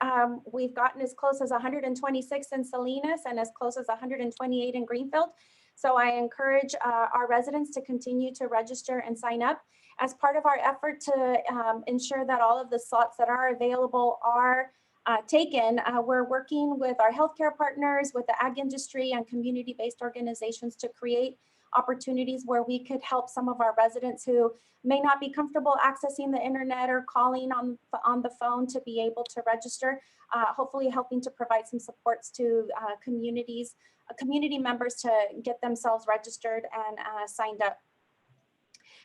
U: We've gotten as close as 126 in Salinas and as close as 128 in Greenfield. So I encourage our residents to continue to register and sign up. As part of our effort to ensure that all of the slots that are available are taken, we're working with our healthcare partners, with the ag industry and community-based organizations to create opportunities where we could help some of our residents who may not be comfortable accessing the internet or calling on the phone to be able to register, hopefully helping to provide some supports to community members to get themselves registered and signed up.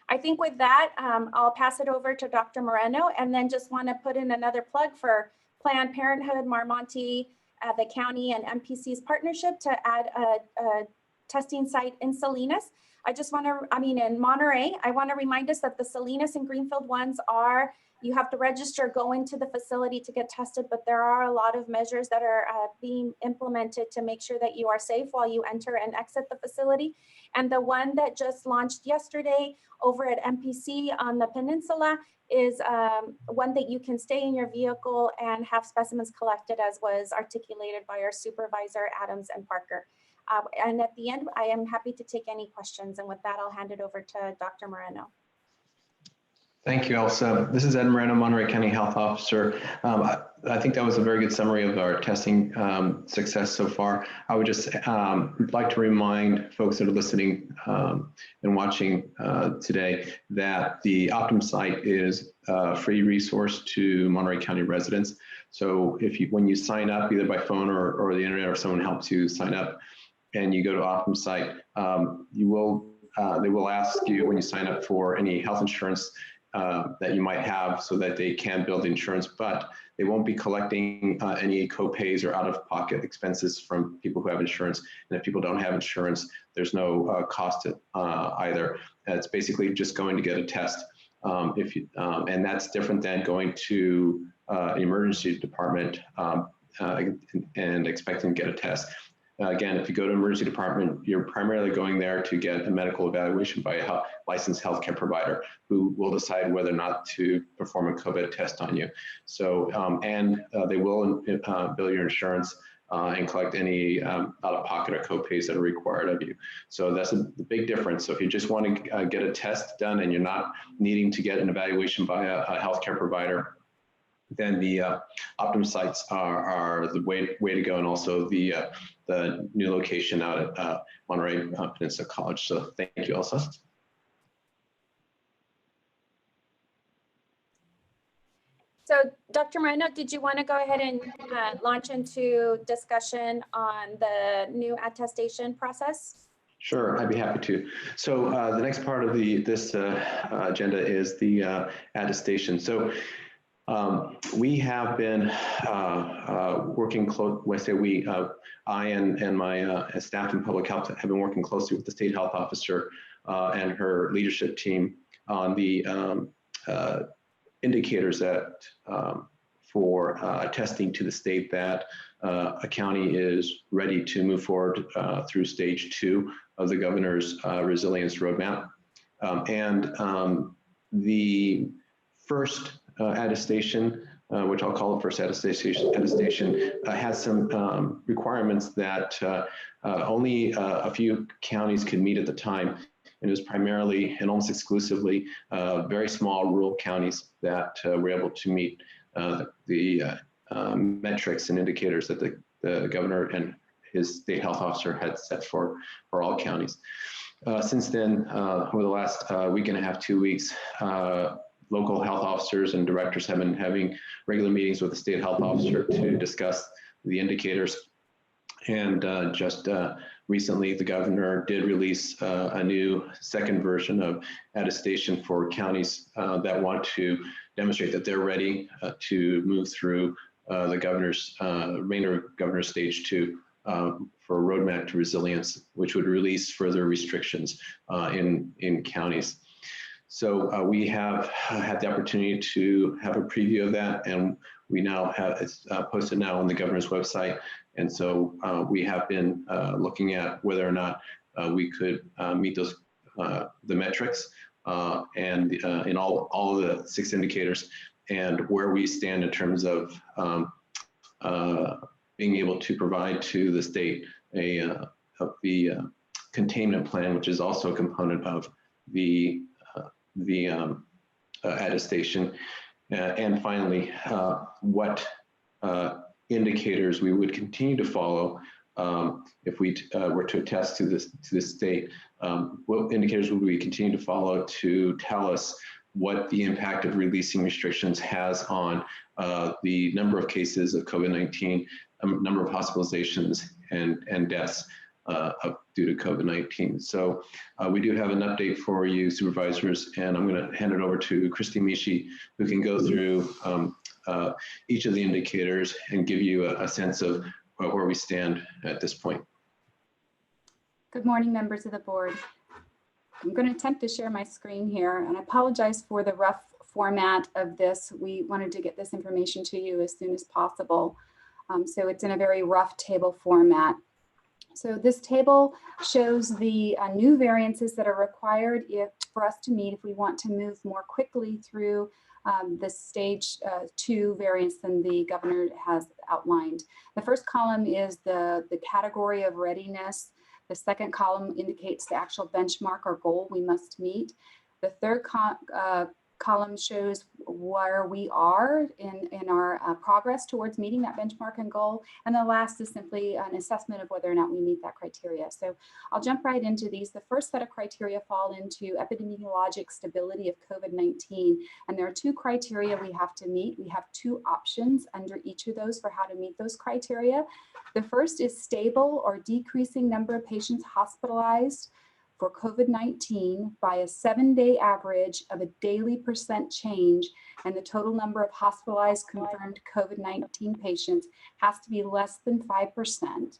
U: I think with that, I'll pass it over to Dr. Moreno, and then just want to put in another plug for Planned Parenthood, Marmonte, the county, and MPC's partnership to add a testing site in Salinas. I just want to, in Monterey, I want to remind us that the Salinas and Greenfield ones are, you have to register, go into the facility to get tested, but there are a lot of measures that are being implemented to make sure that you are safe while you enter and exit the facility. And the one that just launched yesterday over at MPC on the peninsula is one that you can stay in your vehicle and have specimens collected, as was articulated by our supervisor, Adams and Parker. And at the end, I am happy to take any questions. And with that, I'll hand it over to Dr. Moreno.
V: Thank you, Elsa. This is Ed Moreno, Monterey County Health Officer. I think that was a very good summary of our testing success so far. I would just like to remind folks that are listening and watching today that the Optum site is a free resource to Monterey County residents. So when you sign up, either by phone or the internet, or someone helps you sign up, and you go to Optum site, they will ask you when you sign up for any health insurance that you might have, so that they can build insurance, but they won't be collecting any co-pays or out-of-pocket expenses from people who have insurance. And if people don't have insurance, there's no cost either. It's basically just going to get a test. And that's different than going to an emergency department and expecting to get a test. Again, if you go to emergency department, you're primarily going there to get a medical evaluation by a licensed healthcare provider who will decide whether or not to perform a COVID test on you. So, they will bill your insurance and collect any out-of-pocket or co-pays that are required of you. So that's the big difference. So if you just want to get a test done and you're not needing to get an evaluation by a healthcare provider, then the Optum sites are the way to go, and also the new location out at Monterey Peninsula College. So thank you, Elsa.
U: So Dr. Moreno, did you want to go ahead and launch into discussion on the new attestation process?
V: Sure, I'd be happy to. So the next part of this agenda is the attestation. So we have been working close. When I say we, I and my staff in public health have been working closely with the state health officer and her leadership team on the indicators that for attesting to the state that a county is ready to move forward through stage 2 of the governor's resilience roadmap. The first attestation, which I'll call the first attestation, has some requirements that only a few counties could meet at the time. And it was primarily and almost exclusively very small rural counties that were able to meet the metrics and indicators that the governor and his state health officer had set for all counties. Since then, over the last week and a half, 2 weeks, local health officers and directors have been having regular meetings with the state health officer to discuss the indicators. And just recently, the governor did release a new second version of attestation for counties that want to demonstrate that they're ready to move through the governor's remainder of governor's stage 2 for a roadmap to resilience, which would release further restrictions in counties. So we have had the opportunity to have a preview of that, and we now have it's posted now on the governor's website. And so we have been looking at whether or not we could meet those the metrics and in all of the 6 indicators, and where we stand in terms of being able to provide to the state the containment plan, which is also a component of the attestation, and finally what indicators we would continue to follow if we were to attest to this state. What indicators would we continue to follow to tell us what the impact of releasing restrictions has on the number of cases of COVID-19, number of hospitalizations and deaths due to COVID-19. So we do have an update for you, supervisors, and I'm going to hand it over to Christy Mishi, who can go through each of the indicators and give you a sense of where we stand at this point.
C: Good morning, members of the board. I'm going to attempt to share my screen here, and I apologize for the rough format of this. We wanted to get this information to you as soon as possible. So it's in a very rough table format. So this table shows the new variances that are required for us to meet if we want to move more quickly through the stage 2 variance than the governor has outlined. The first column is the category of readiness. The second column indicates the actual benchmark or goal we must meet. The third column shows where we are in our progress towards meeting that benchmark and goal. And the last is simply an assessment of whether or not we meet that criteria. So I'll jump right into these. The first set of criteria fall into epidemiologic stability of COVID-19. And there are 2 criteria we have to meet. We have 2 options under each of those for how to meet those criteria. The first is stable or decreasing number of patients hospitalized for COVID-19 by a 7-day average of a daily % change, and the total number of hospitalized confirmed COVID-19 patients has to be less than 5%,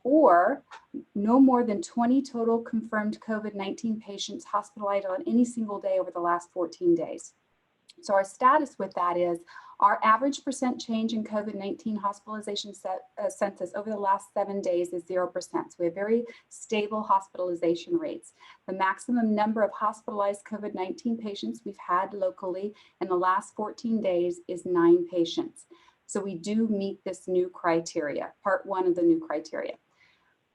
C: or no more than 20 total confirmed COVID-19 patients hospitalized on any single day over the last 14 days. So our status with that is our average % change in COVID-19 hospitalization census over the last 7 days is 0%. So we have very stable hospitalization rates. The maximum number of hospitalized COVID-19 patients we've had locally in the last 14 days is 9 patients. So we do meet this new criteria, part 1 of the new criteria.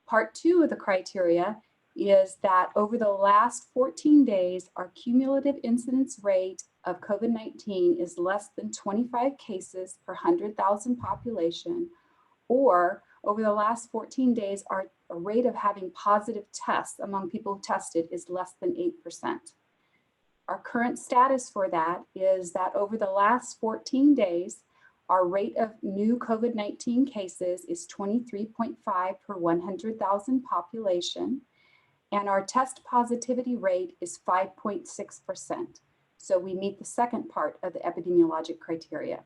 C: Part 2 of the criteria is that over the last 14 days, our cumulative incidence rate of COVID-19 is less than 25 cases per 100,000 population, or over the last 14 days, our rate of having positive tests among people who tested is less than 8%. Our current status for that is that over the last 14 days, our rate of new COVID-19 cases is 23.5 per 100,000 population, and our test positivity rate is 5.6%. So we meet the second part of the epidemiologic criteria.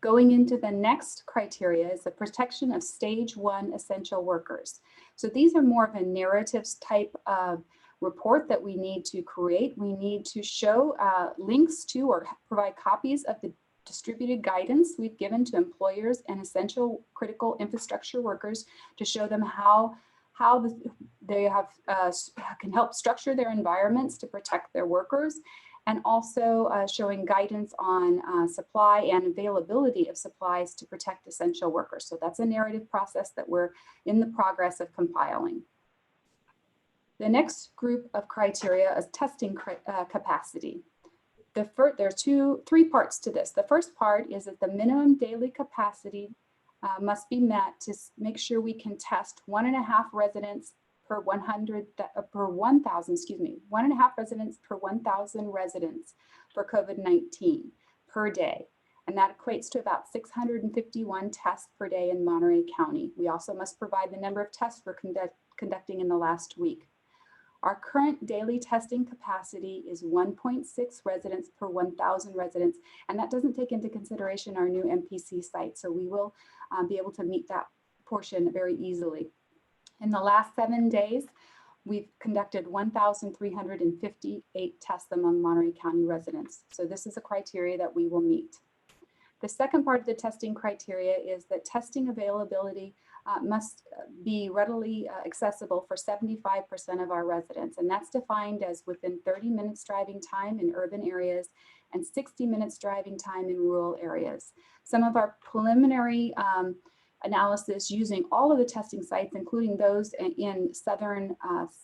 C: Going into the next criteria is the protection of stage 1 essential workers. So these are more of a narratives type of report that we need to create. We need to show links to or provide copies of the distributed guidance we've given to employers and essential critical infrastructure workers to show them how they have can help structure their environments to protect their workers, and also showing guidance on supply and availability of supplies to protect essential workers. So that's a narrative process that we're in the progress of compiling. The next group of criteria is testing capacity. There are three parts to this. The first part is that the minimum daily capacity must be met to make sure we can test 1.5 residents per 1,000 residents per 1,000 residents for COVID-19 per day. And that equates to about 651 tests per day in Monterey County. We also must provide the number of tests we're conducting in the last week. Our current daily testing capacity is 1.6 residents per 1,000 residents, and that doesn't take into consideration our new MPC site, so we will be able to meet that portion very easily. In the last 7 days, we've conducted 1,358 tests among Monterey County residents, so this is a criteria that we will meet. The second part of the testing criteria is that testing availability must be readily accessible for 75% of our residents, and that's defined as within 30 minutes driving time in urban areas and 60 minutes driving time in rural areas. Some of our preliminary analysis using all of the testing sites, including those in southern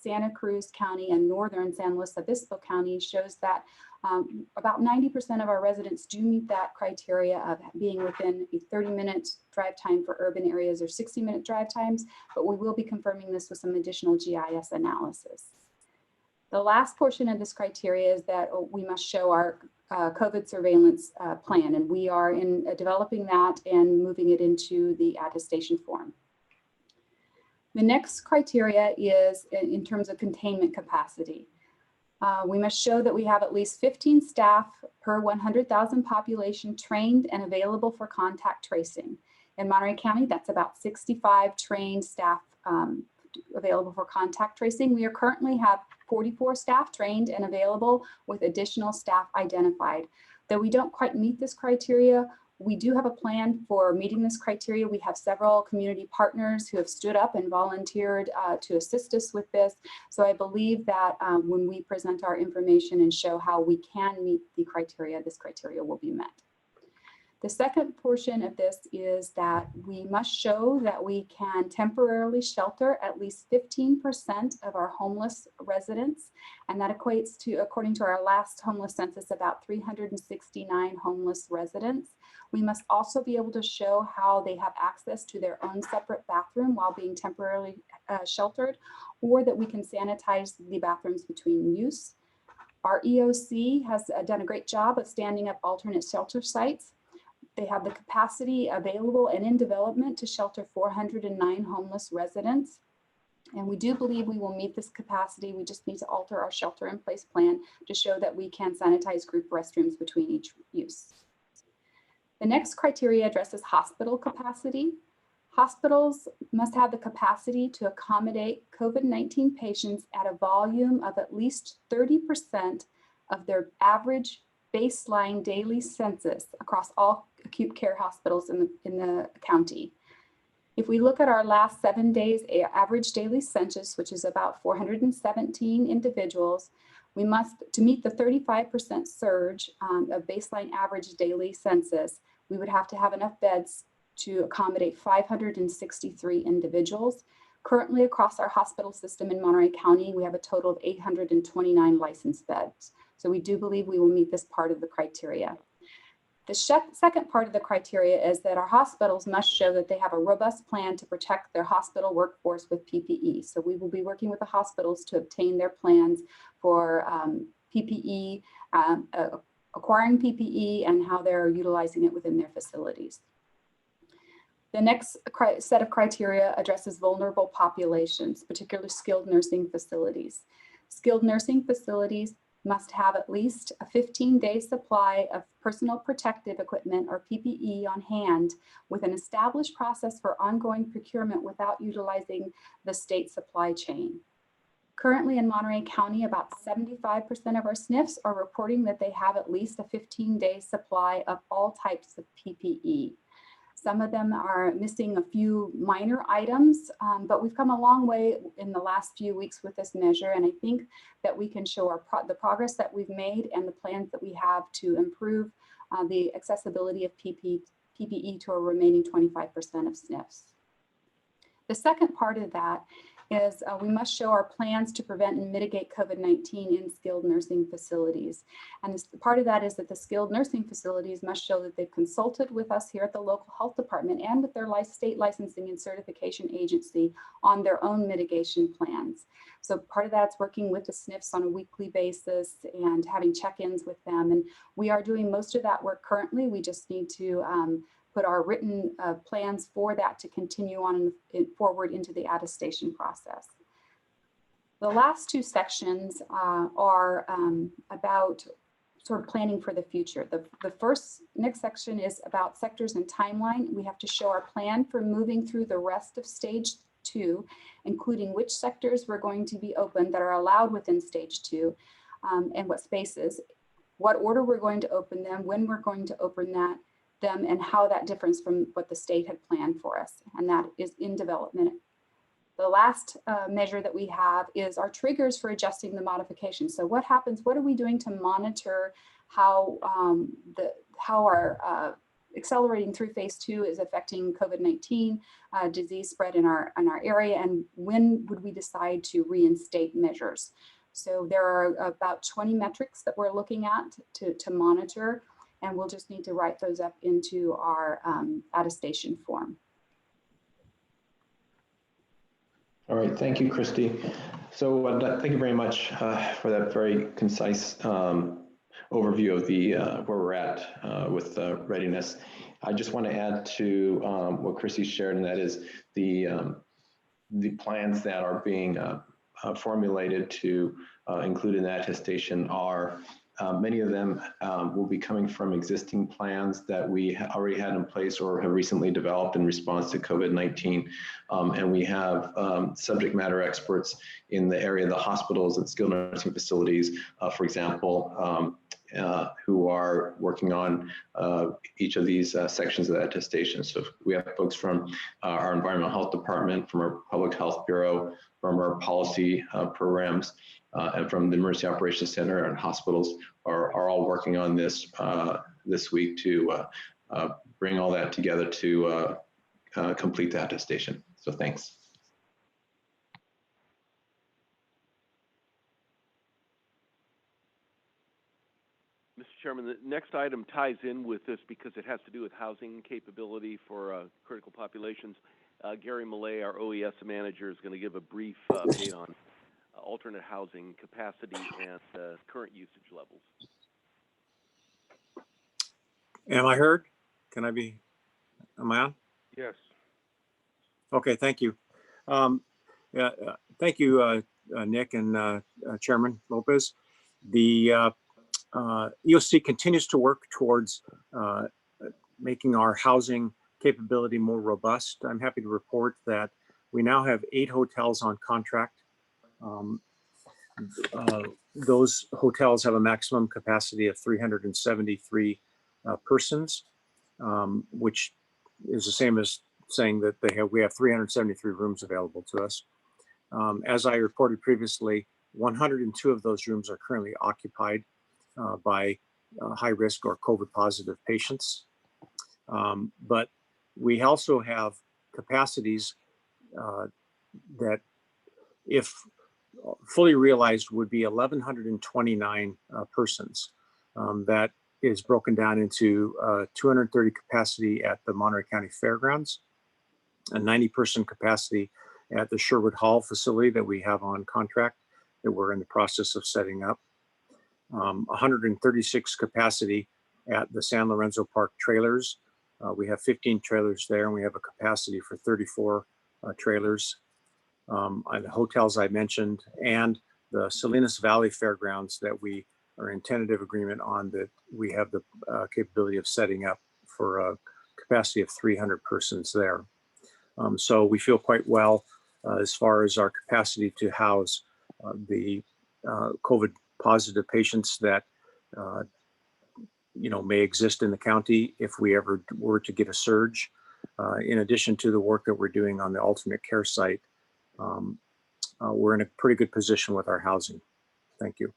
C: Santa Cruz County and northern San Luis Obispo County, shows that about 90% of our residents do meet that criteria of being within a 30-minute drive time for urban areas or 60-minute drive times, but we will be confirming this with some additional GIS analysis. The last portion of this criteria is that we must show our COVID surveillance plan, and we are in developing that and moving it into the attestation form. The next criteria is in terms of containment capacity. We must show that we have at least 15 staff per 100,000 population trained and available for contact tracing. In Monterey County, that's about 65 trained staff available for contact tracing. We currently have 44 staff trained and available with additional staff identified. Though we don't quite meet this criteria, we do have a plan for meeting this criteria. We have several community partners who have stood up and volunteered to assist us with this. So I believe that when we present our information and show how we can meet the criteria, this criteria will be met. The second portion of this is that we must show that we can temporarily shelter at least 15% of our homeless residents, and that equates to, according to our last homeless census, about 369 homeless residents. We must also be able to show how they have access to their own separate bathroom while being temporarily sheltered, or that we can sanitize the bathrooms between use. Our EOC has done a great job of standing up alternate shelter sites. They have the capacity available and in development to shelter 409 homeless residents. And we do believe we will meet this capacity. We just need to alter our shelter-in-place plan to show that we can sanitize group restrooms between each use. The next criteria addresses hospital capacity. Hospitals must have the capacity to accommodate COVID-19 patients at a volume of at least 30% of their average baseline daily census across all acute care hospitals in the county. If we look at our last 7 days average daily census, which is about 417 individuals, we must, to meet the 35% surge of baseline average daily census, we would have to have enough beds to accommodate 563 individuals. Currently, across our hospital system in Monterey County, we have a total of 829 licensed beds. So we do believe we will meet this part of the criteria. The second part of the criteria is that our hospitals must show that they have a robust plan to protect their hospital workforce with PPE. So we will be working with the hospitals to obtain their plans for PPE, acquiring PPE, and how they're utilizing it within their facilities. The next set of criteria addresses vulnerable populations, particularly skilled nursing facilities. Skilled nursing facilities must have at least a 15-day supply of personal protective equipment or PPE on hand with an established process for ongoing procurement without utilizing the state supply chain. Currently in Monterey County, about 75% of our SNFs are reporting that they have at least a 15-day supply of all types of PPE. Some of them are missing a few minor items, but we've come a long way in the last few weeks with this measure. And I think that we can show the progress that we've made and the plans that we have to improve the accessibility of PPE to our remaining 25% of SNFs. The second part of that is we must show our plans to prevent and mitigate COVID-19 in skilled nursing facilities. And part of that is that the skilled nursing facilities must show that they've consulted with us here at the local health department and with their state licensing and certification agency on their own mitigation plans. So part of that's working with the SNFs on a weekly basis and having check-ins with them. And we are doing most of that work currently. We just need to put our written plans for that to continue on forward into the attestation process. The last two sections are about sort of planning for the future. The next section is about sectors and timeline. We have to show our plan for moving through the rest of stage 2, including which sectors we're going to be open that are allowed within stage 2 and what spaces, what order we're going to open them, when we're going to open them, and how that differs from what the state had planned for us, and that is in development. The last measure that we have is our triggers for adjusting the modification. So what happens, what are we doing to monitor how our accelerating through phase 2 is affecting COVID-19 disease spread in our area, and when would we decide to reinstate measures? So there are about 20 metrics that we're looking at to monitor, and we'll just need to write those up into our attestation form.
V: All right, thank you, Christy. So thank you very much for that very concise overview of the where we're at with readiness. I just want to add to what Christy shared, and that is the plans that are being formulated to include in that attestation are many of them will be coming from existing plans that we already had in place or have recently developed in response to COVID-19. And we have subject matter experts in the area of the hospitals and skilled nursing facilities, for example, who are working on each of these sections of the attestation. So we have folks from our environmental health department, from our public health bureau, from our policy programs, and from the Emergency Operations Center and hospitals are all working on this this week to bring all that together to complete the attestation. So thanks.
T: Mr. Chairman, the next item ties in with this because it has to do with housing capability for critical populations. Gary Millay, our OES manager, is going to give a brief update on alternate housing capacity and current usage levels.
D: Am I heard? Am I on?
A: Yes.
D: Okay, thank you. Thank you, Nick and Chairman Lopez. The EOC continues to work towards making our housing capability more robust. I'm happy to report that we now have 8 hotels on contract. Those hotels have a maximum capacity of 373 persons, which is the same as saying that we have 373 rooms available to us. As I reported previously, 102 of those rooms are currently occupied by high risk or COVID positive patients. But we also have capacities that if fully realized would be 1,129 persons. That is broken down into 230 capacity at the Monterey County Fairgrounds, a 90-person capacity at the Sherwood Hall facility that we have on contract that we're in the process of setting up, 136 capacity at the San Lorenzo Park trailers. We have 15 trailers there, and we have a capacity for 34 trailers. And the hotels I mentioned, and the Salinas Valley Fairgrounds that we are in tentative agreement on, that we have the capability of setting up for a capacity of 300 persons there. So we feel quite well as far as our capacity to house the COVID positive patients that may exist in the county if we ever were to get a surge. In addition to the work that we're doing on the alternate care site, we're in a pretty good position with our housing. Thank you.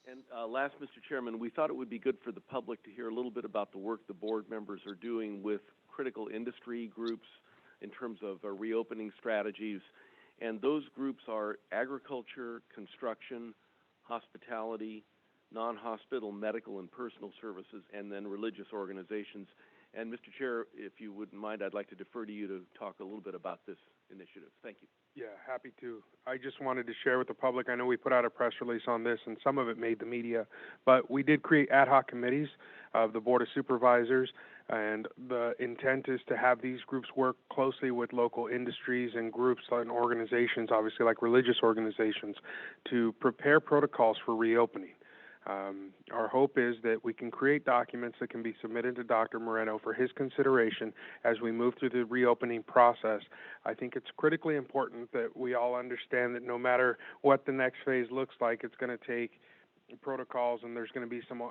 T: And last, Mr. Chairman, we thought it would be good for the public to hear a little bit about the work the board members are doing with critical industry groups in terms of reopening strategies. And those groups are agriculture, construction, hospitality, non-hospital medical and personal services, and then religious organizations. And Mr. Chair, if you wouldn't mind, I'd like to defer to you to talk a little bit about this initiative. Thank you.
A: Yeah, happy to. I just wanted to share with the public, I know we put out a press release on this and some of it made the media, but we did create ad hoc committees of the Board of Supervisors, and the intent is to have these groups work closely with local industries and groups and organizations, obviously like religious organizations, to prepare protocols for reopening. Our hope is that we can create documents that can be submitted to Dr. Moreno for his consideration as we move through the reopening process. I think it's critically important that we all understand that no matter what the next phase looks like, it's going to take protocols, and there's going to be some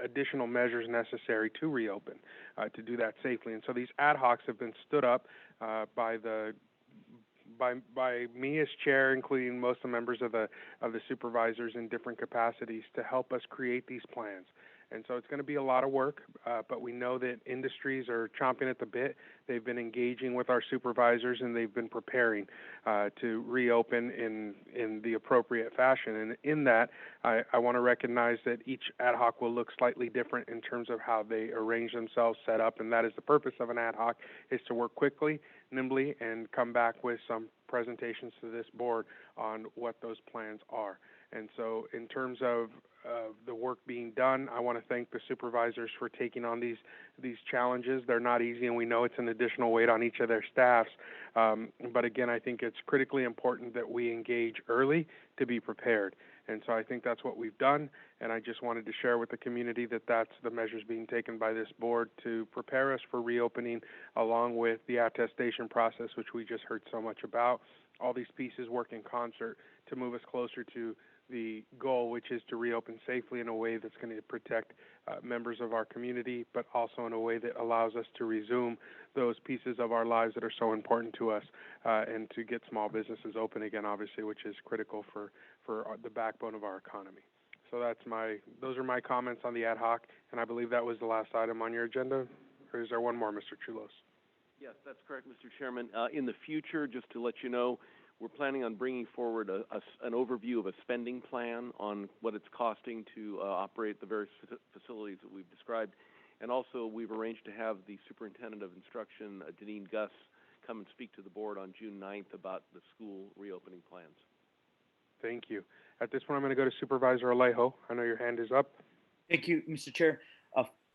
A: additional measures necessary to reopen, to do that safely. And so these ad hocs have been stood up by me as chair, including most of the members of the supervisors in different capacities, to help us create these plans. And so it's going to be a lot of work, but we know that industries are chomping at the bit. They've been engaging with our supervisors, and they've been preparing to reopen in the appropriate fashion. And in that, I want to recognize that each ad hoc will look slightly different in terms of how they arrange themselves, set up, and that is the purpose of an ad hoc, is to work quickly, nimbly, and come back with some presentations to this board on what those plans are. And so in terms of the work being done, I want to thank the supervisors for taking on these challenges. They're not easy, and we know it's an additional weight on each of their staffs. But again, I think it's critically important that we engage early to be prepared. And so I think that's what we've done, and I just wanted to share with the community that that's the measures being taken by this board to prepare us for reopening, along with the attestation process, which we just heard so much about. All these pieces work in concert to move us closer to the goal, which is to reopen safely in a way that's going to protect members of our community, but also in a way that allows us to resume those pieces of our lives that are so important to us, and to get small businesses open again, obviously, which is critical for the backbone of our economy. So those are my comments on the ad hoc, and I believe that was the last item on your agenda. Or is there one more, Mr. Chulos?
T: Yes, that's correct, Mr. Chairman. In the future, just to let you know, we're planning on bringing forward an overview of a spending plan on what it's costing to operate the various facilities that we've described. And also, we've arranged to have the Superintendent of Instruction, Deneen Gus, come and speak to the board on June 9th about the school reopening plans.
A: Thank you. At this point, I'm going to go to Supervisor Alejo. I know your hand is up.
J: Thank you, Mr. Chair.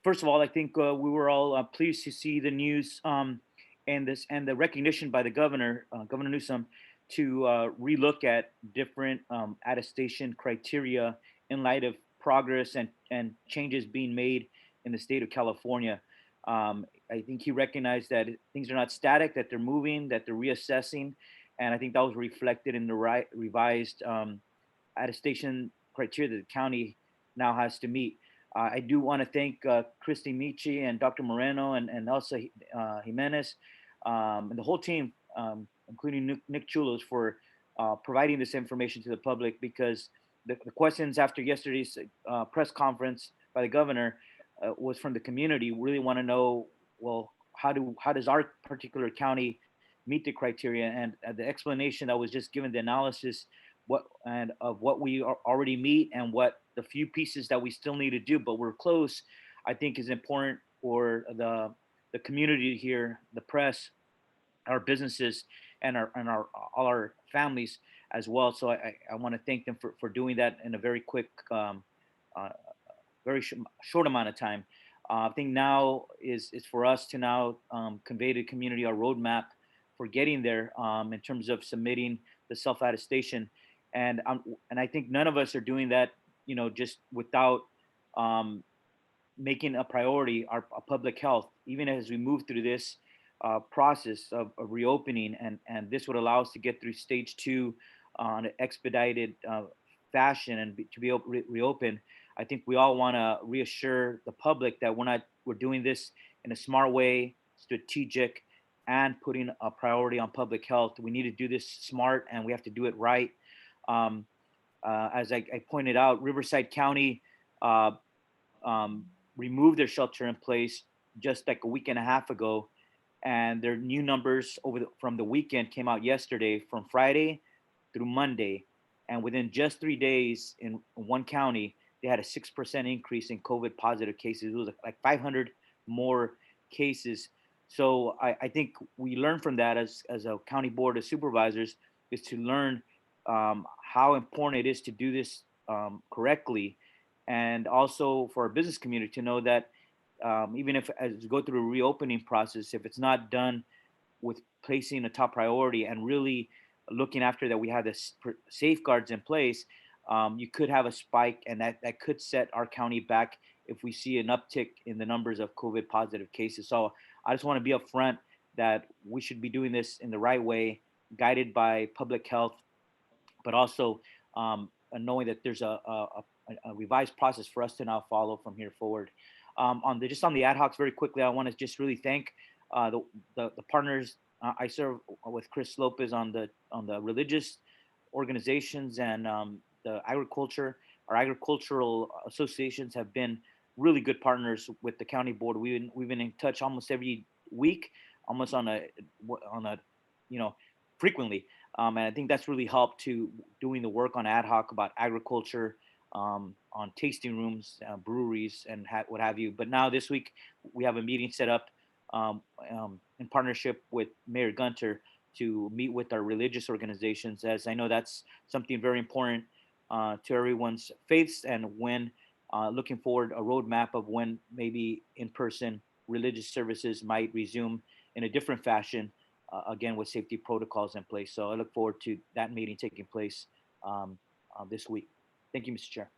J: First of all, I think we were all pleased to see the news and the recognition by the governor, Governor Newsom, to relook at different attestation criteria in light of progress and changes being made in the state of California. I think he recognized that things are not static, that they're moving, that they're reassessing, and I think that was reflected in the revised attestation criteria that the county now has to meet. I do want to thank Christy Mckee and Dr. Moreno and Elsa Jimenez and the whole team, including Nick Chulos, for providing this information to the public, because the questions after yesterday's press conference by the governor was from the community. We really want to know, well, how does our particular county meet the criteria? And the explanation that was just given, the analysis of what we already meet and what the few pieces that we still need to do, but we're close, I think is important for the community here, the press, our businesses, and all our families as well. So I want to thank them for doing that in a very quick, very short amount of time. I think now is for us to now convey to the community our roadmap for getting there in terms of submitting the self-attestation. And I think none of us are doing that, just without making a priority our public health, even as we move through this process of reopening. And this would allow us to get through stage 2 on an expedited fashion and to be able to reopen. I think we all want to reassure the public that we're doing this in a smart way, strategic, and putting a priority on public health. We need to do this smart, and we have to do it right. As I pointed out, Riverside County removed their shelter in place just like a week and a half ago, and their new numbers from the weekend came out yesterday, from Friday through Monday, and within just 3 days in one county, they had a 6% increase in COVID positive cases. It was like 500 more cases. So I think we learned from that as a county board of supervisors, is to learn how important it is to do this correctly, and also for our business community to know that even if as we go through a reopening process, if it's not done with placing a top priority and really looking after that we have the safeguards in place, you could have a spike, and that could set our county back if we see an uptick in the numbers of COVID positive cases. So I just want to be upfront that we should be doing this in the right way, guided by public health, but also knowing that there's a revised process for us to now follow from here forward. On the ad hocs, very quickly, I want to just really thank the partners. I serve with Chris Lopez on the religious organizations and the agriculture. Our agricultural associations have been really good partners with the county board. We've been in touch almost every week, almost on a frequently. And I think that's really helped to doing the work on ad hoc about agriculture, on tasting rooms, breweries, and what have you. But now this week we have a meeting set up in partnership with Mayor Gunter to meet with our religious organizations, as I know that's something very important to everyone's faiths, and when looking forward a roadmap of when maybe in-person religious services might resume in a different fashion, again with safety protocols in place. So I look forward to that meeting taking place this week. Thank you, Mr. Chair.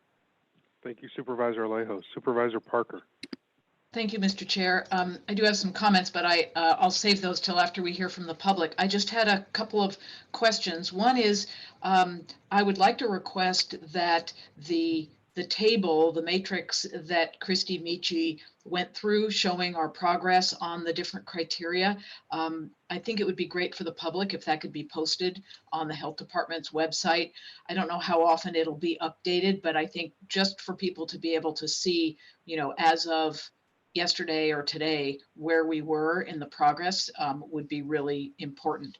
A: Thank you, Supervisor Alejo. Supervisor Parker.
H: Thank you, Mr. Chair. I do have some comments, but I'll save those till after we hear from the public. I just had a couple of questions. One is, I would like to request that the table, the matrix that Christy Mckee went through showing our progress on the different criteria, I think it would be great for the public if that could be posted on the health department's website. I don't know how often it'll be updated, but I think just for people to be able to see, as of yesterday or today, where we were in the progress would be really important.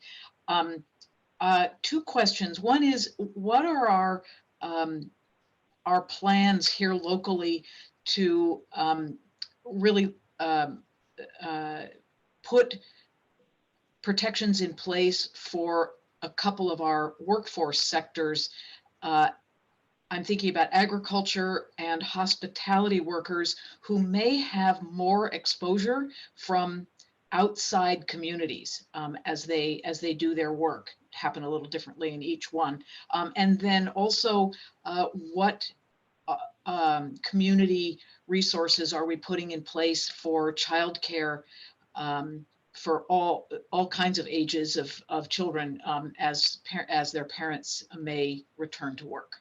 H: Two questions. One is, what are our plans here locally to really put protections in place for a couple of our workforce sectors? I'm thinking about agriculture and hospitality workers who may have more exposure from outside communities as they do their work. Happen a little differently in each one. And then also what community resources are we putting in place for childcare for all kinds of ages of children as their parents may return to work?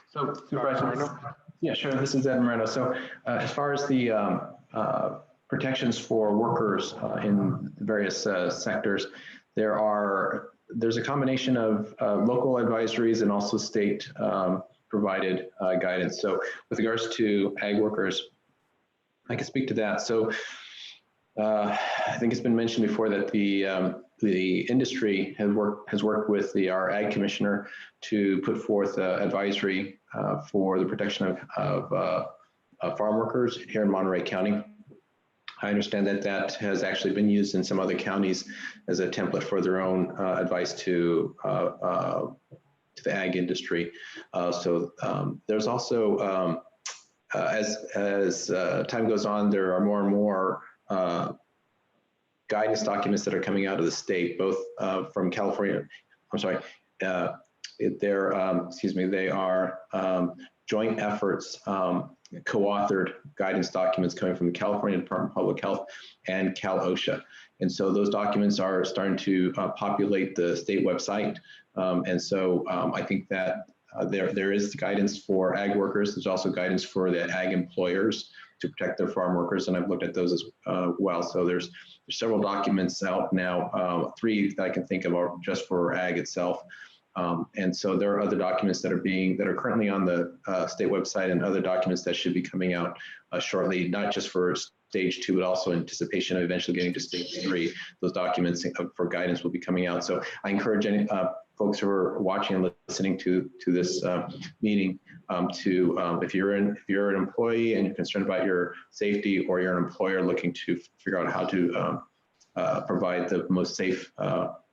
V: So, Supervisor, yeah, sure. This is Ed Moreno. So, as far as the protections for workers in the various sectors, there's a combination of local advisories and also state provided guidance. So with regards to ag workers, I can speak to that. So I think it's been mentioned before that the industry has worked with our ag commissioner to put forth advisory for the protection of farm workers here in Monterey County. I understand that that has actually been used in some other counties as a template for their own advice to the ag industry. There's also, as time goes on, there are more and more guidance documents that are coming out of the state, both from California. I'm sorry, they are joint efforts, co-authored guidance documents coming from the California Department of Public Health and Cal OSHA. And so those documents are starting to populate the state website. I think that there is guidance for ag workers. There's also guidance for the ag employers to protect their farm workers, and I've looked at those as well. So there's several documents out now, 3 that I can think of are just for ag itself. And so there are other documents that are currently on the state website, and other documents that should be coming out shortly, not just for stage 2, but also in anticipation of eventually getting to stage 3. Those documents for guidance will be coming out. So I encourage any folks who are watching and listening to this meeting if you're an employee and you're concerned about your safety, or you're an employer looking to figure out how to provide the most safe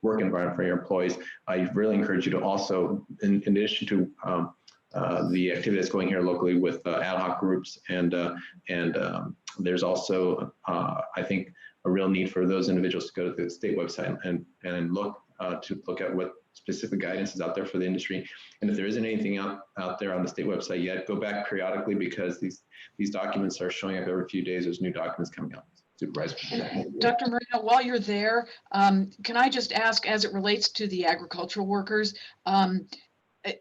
V: work environment for your employees, I really encourage you to also, in addition to the activity that's going here locally with ad hoc groups, and there's also, I think, a real need for those individuals to go to the state website and look at what specific guidance is out there for the industry. And if there isn't anything out there on the state website yet, go back periodically, because these documents are showing up every few days. There's new documents coming out. Supervisor.
H: Dr. Marino, while you're there, can I just ask, as it relates to the agricultural workers,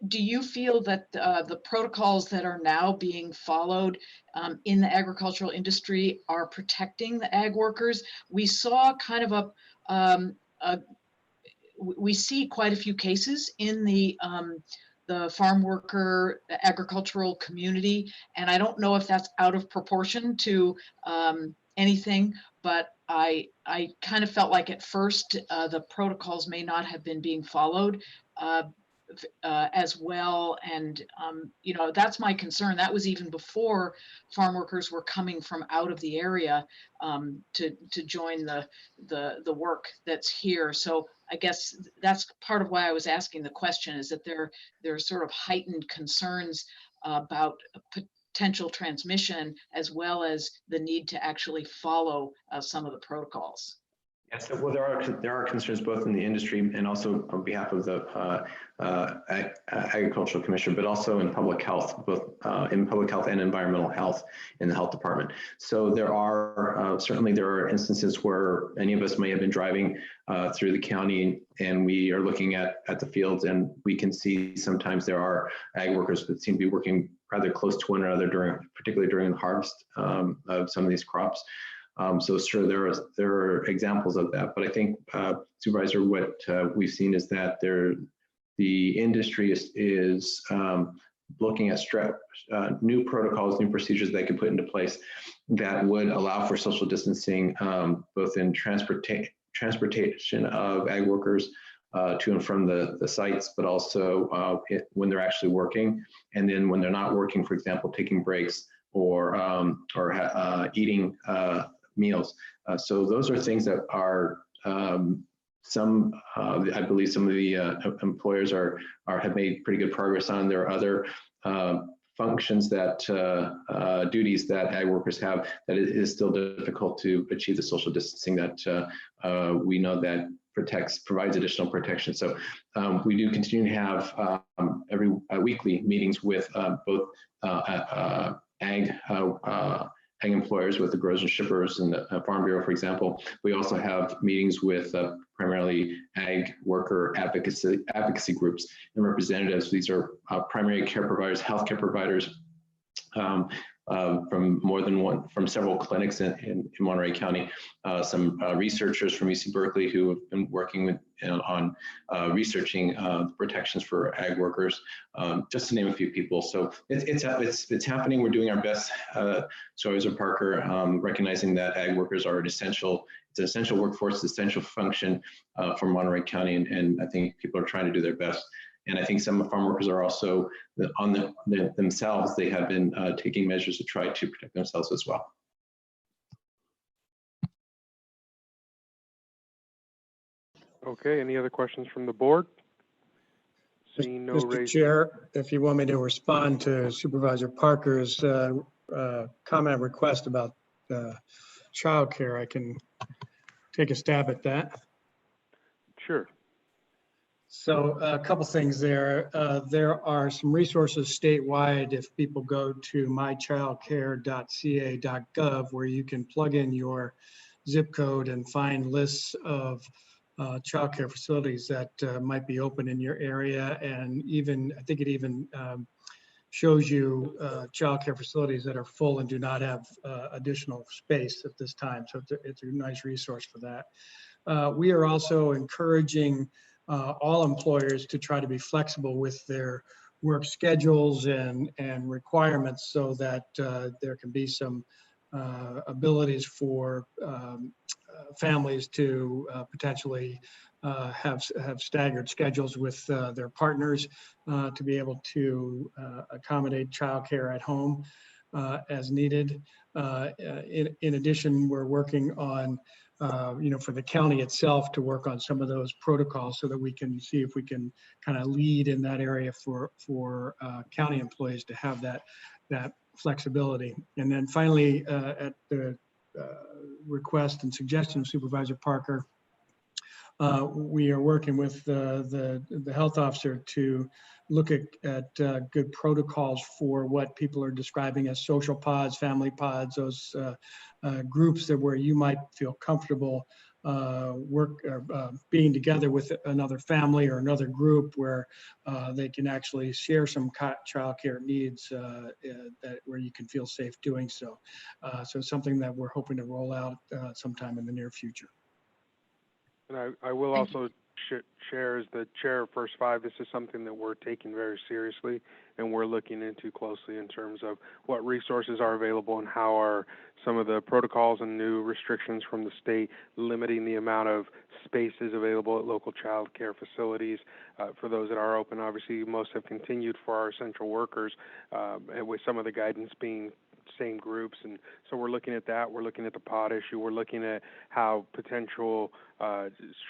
H: do you feel that the protocols that are now being followed in the agricultural industry are protecting the ag workers? We saw kind of we see quite a few cases in the farm worker agricultural community, and I don't know if that's out of proportion to anything, but I kind of felt like at first the protocols may not have been being followed as well, and that's my concern. That was even before farm workers were coming from out of the area to join the work that's here. So I guess that's part of why I was asking the question, is that there are sort of heightened concerns about potential transmission, as well as the need to actually follow some of the protocols.
V: Yes, well, there are concerns both in the industry and also on behalf of the agricultural commissioner, but also in public health, both in public health and environmental health in the health department. So there are certainly instances where any of us may have been driving through the county, and we are looking at the fields, and we can see sometimes there are ag workers that seem to be working rather close to one another particularly during the harvest of some of these crops. So sure, there are examples of that, but I think, Supervisor, what we've seen is that the industry is looking at new protocols, new procedures they can put into place that would allow for social distancing, both in transportation of ag workers to and from the sites, but also when they're actually working, and then when they're not working, for example, taking breaks or eating meals. So those are things that are I believe some of the employers have made pretty good progress on. There are other functions duties that ag workers have that it is still difficult to achieve the social distancing that we know that provides additional protection. So we do continue to have every weekly meetings with both ag employers, with the growers and shippers and the Farm Bureau, for example. We also have meetings with primarily ag worker advocacy groups and representatives. These are primary care providers, healthcare providers, from from several clinics in Monterey County, some researchers from UC Berkeley who have been working on researching protections for ag workers, just to name a few people. So it's happening. We're doing our best. Supervisor Parker, recognizing that ag workers are it's an essential workforce, essential function for Monterey County, and I think people are trying to do their best. And I think some farm workers are also themselves, they have been taking measures to try to protect themselves as well.
A: Okay, any other questions from the board? Seeing no
K: Mr. Chair, if you want me to respond to Supervisor Parker's comment request about childcare, I can take a stab at that.
A: Sure.
K: So a couple things there. There are some resources statewide if people go to mychildcare.ca.gov where you can plug in your zip code and find lists of childcare facilities that might be open in your area. And even, I think it even shows you childcare facilities that are full and do not have additional space at this time. So it's a nice resource for that. We are also encouraging all employers to try to be flexible with their work schedules and requirements so that there can be some abilities for families to potentially have staggered schedules with their partners to be able to accommodate childcare at home as needed. In addition, we're working on for the county itself to work on some of those protocols so that we can see if we can kind of lead in that area for county employees to have that flexibility. And then finally, at the request and suggestion of Supervisor Parker, we are working with the health officer to look at good protocols for what people are describing as social pods, family pods, those groups that where you might feel comfortable being together with another family or another group where they can actually share some childcare needs where you can feel safe doing so. So something that we're hoping to roll out sometime in the near future.
A: And I will also share as the chair of First Five, this is something that we're taking very seriously and we're looking into closely in terms of what resources are available and how are some of the protocols and new restrictions from the state limiting the amount of spaces available at local child care facilities for those that are open. Obviously, most have continued for our essential workers, and with some of the guidance being same groups, and so we're looking at that. We're looking at the pod issue. We're looking at how potential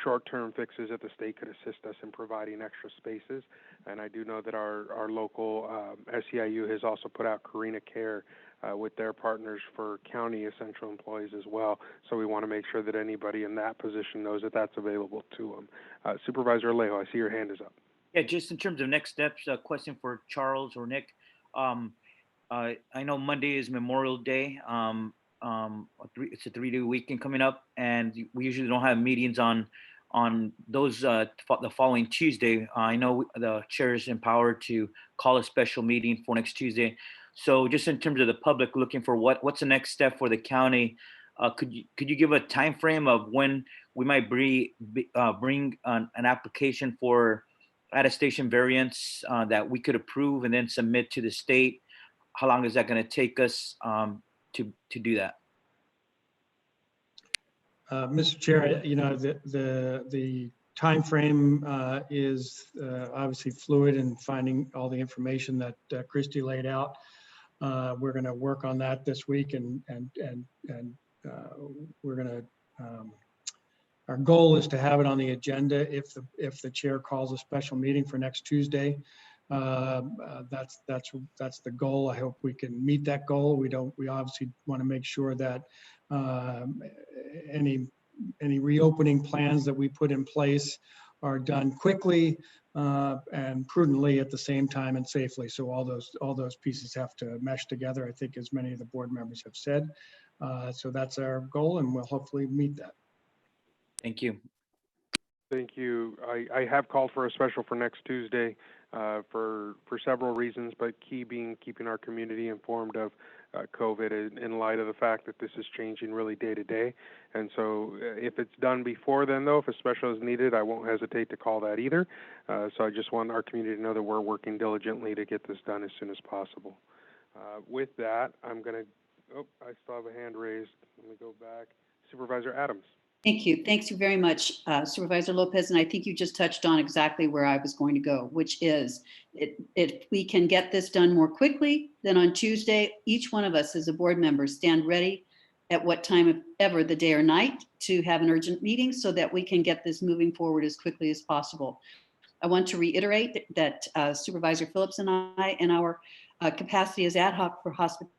A: short-term fixes at the state could assist us in providing extra spaces. And I do know that our local SEIU has also put out Carina Care with their partners for county essential employees as well. So we want to make sure that anybody in that position knows that that's available to them. Supervisor Alejo, I see your hand is up.
J: Yeah, just in terms of next steps, a question for Charles or Nick. I know Monday is Memorial Day. It's a 3-day weekend coming up, and we usually don't have meetings on those the following Tuesday. I know the chair is empowered to call a special meeting for next Tuesday. So just in terms of the public looking for what's the next step for the county, could you give a time frame of when we might bring an application for attestation variance that we could approve and then submit to the state? How long is that going to take us to do that?
K: Mr. Chair, the time frame is obviously fluid in finding all the information that Christy laid out. We're going to work on that this week, and we're going to. Our goal is to have it on the agenda if the chair calls a special meeting for next Tuesday. That's the goal. I hope we can meet that goal. We obviously want to make sure that any reopening plans that we put in place are done quickly and prudently at the same time and safely. So all those pieces have to mesh together, I think, as many of the board members have said. So that's our goal, and we'll hopefully meet that.
J: Thank you.
A: Thank you. I have called for a special for next Tuesday. for several reasons, but key being keeping our community informed of COVID in light of the fact that this is changing really day to day. And so if it's done before then, though, if a special is needed, I won't hesitate to call that either. So I just want our community to know that we're working diligently to get this done as soon as possible. With that, I'm going to, I still have a hand raised. Let me go back. Supervisor Adams.
E: Thank you. Thanks you very much, Supervisor Lopez. And I think you just touched on exactly where I was going to go, which is if we can get this done more quickly, then on Tuesday, each one of us as a board member stand ready at what time ever the day or night to have an urgent meeting so that we can get this moving forward as quickly as possible. I want to reiterate that Supervisor Phillips and I, in our capacity as ad hoc for hospital,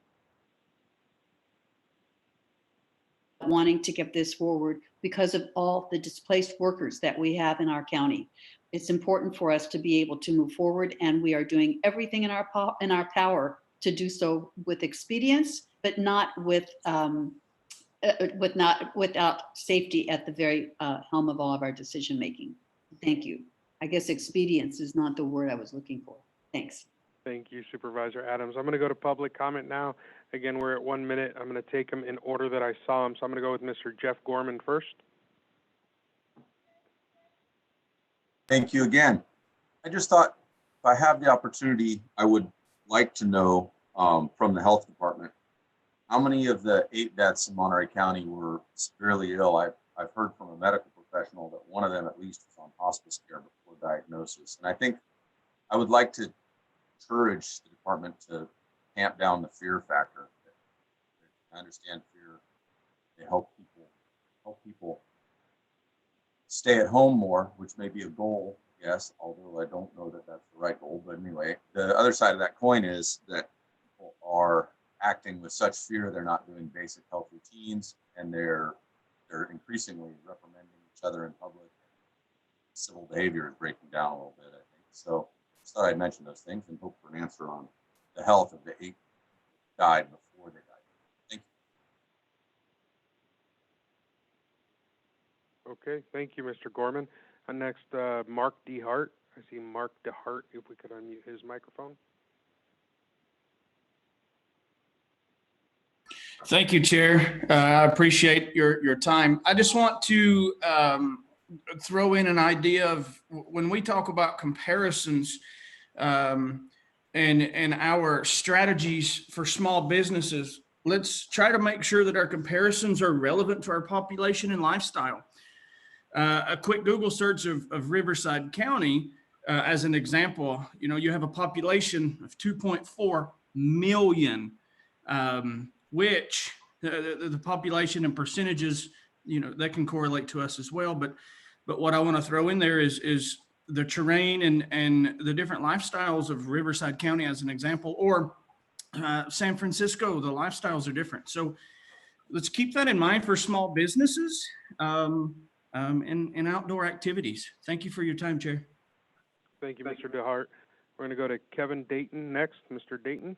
E: wanting to get this forward because of all the displaced workers that we have in our county. It's important for us to be able to move forward, and we are doing everything in our power to do so with expedience, but not without safety at the very helm of all of our decision making. Thank you. I guess expedience is not the word I was looking for. Thanks.
A: Thank you, Supervisor Adams. I'm going to go to public comment now. Again, we're at 1 minute. I'm going to take them in order that I saw them. So I'm going to go with Mr. Jeff Gorman first.
R: Thank you again. I just thought if I have the opportunity, I would like to know from the health department, how many of the 8 deaths in Monterey County were severely ill? I've heard from a medical professional that one of them at least was on hospice care before diagnosis. And I think I would like to encourage the department to tamp down the fear factor. I understand fear. They help people stay at home more, which may be a goal, yes, although I don't know that that's the right goal. But anyway, the other side of that coin is that people are acting with such fear they're not doing basic health routines, and they're increasingly reprimanding each other in public. Civil behavior is breaking down a little bit, I think. So I just thought I'd mention those things and hope for an answer on the health of the 8 who died before they died. Thank you.
A: Okay, thank you, Mr. Gorman. Next, Mark DeHart. I see Mark DeHart, if we could unmute his microphone.
G: Thank you, Chair. I appreciate your time. I just want to throw in an idea of when we talk about comparisons and our strategies for small businesses, let's try to make sure that our comparisons are relevant to our population and lifestyle. A quick Google search of Riverside County as an example, you have a population of 2.4 million, which the population and percentages, that can correlate to us as well. But what I want to throw in there is the terrain and the different lifestyles of Riverside County as an example, or San Francisco, the lifestyles are different. So let's keep that in mind for small businesses and outdoor activities. Thank you for your time, Chair.
A: Thank you, Mr. DeHart. We're going to go to Kevin Dayton next. Mr. Dayton.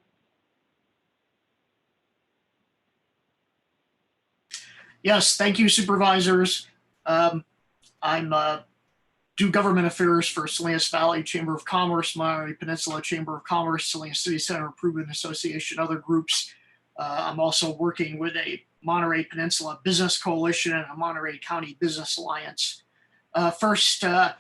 I: Yes, thank you, Supervisors. I'm do government affairs for Salinas Valley Chamber of Commerce, Monterey Peninsula Chamber of Commerce, Salinas City Center Improvement Association, other groups. I'm also working with a Monterey Peninsula Business Coalition and a Monterey County Business Alliance. First, I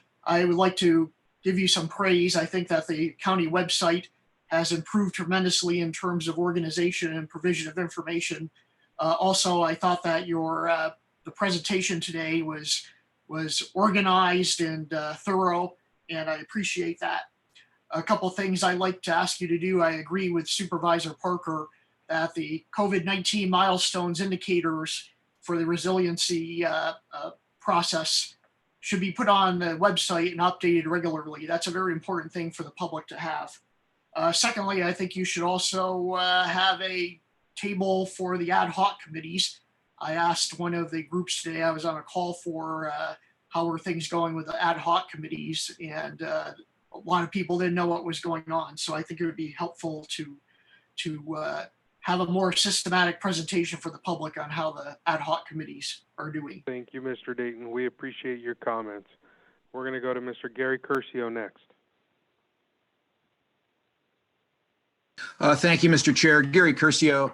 I: would like to give you some praise. I think that the county website has improved tremendously in terms of organization and provision of information. Also, I thought that the presentation today was organized and thorough, and I appreciate that. A couple of things I'd like to ask you to do. I agree with Supervisor Parker that the COVID-19 milestones indicators for the resiliency process should be put on the website and updated regularly. That's a very important thing for the public to have. Secondly, I think you should also have a table for the ad hoc committees. I asked one of the groups today, I was on a call for how are things going with the ad hoc committees, and a lot of people didn't know what was going on. So I think it would be helpful to have a more systematic presentation for the public on how the ad hoc committees are doing.
A: Thank you, Mr. Dayton. We appreciate your comments. We're going to go to Mr. Gary Curcio next.
F: Thank you, Mr. Chair. Gary Curcio,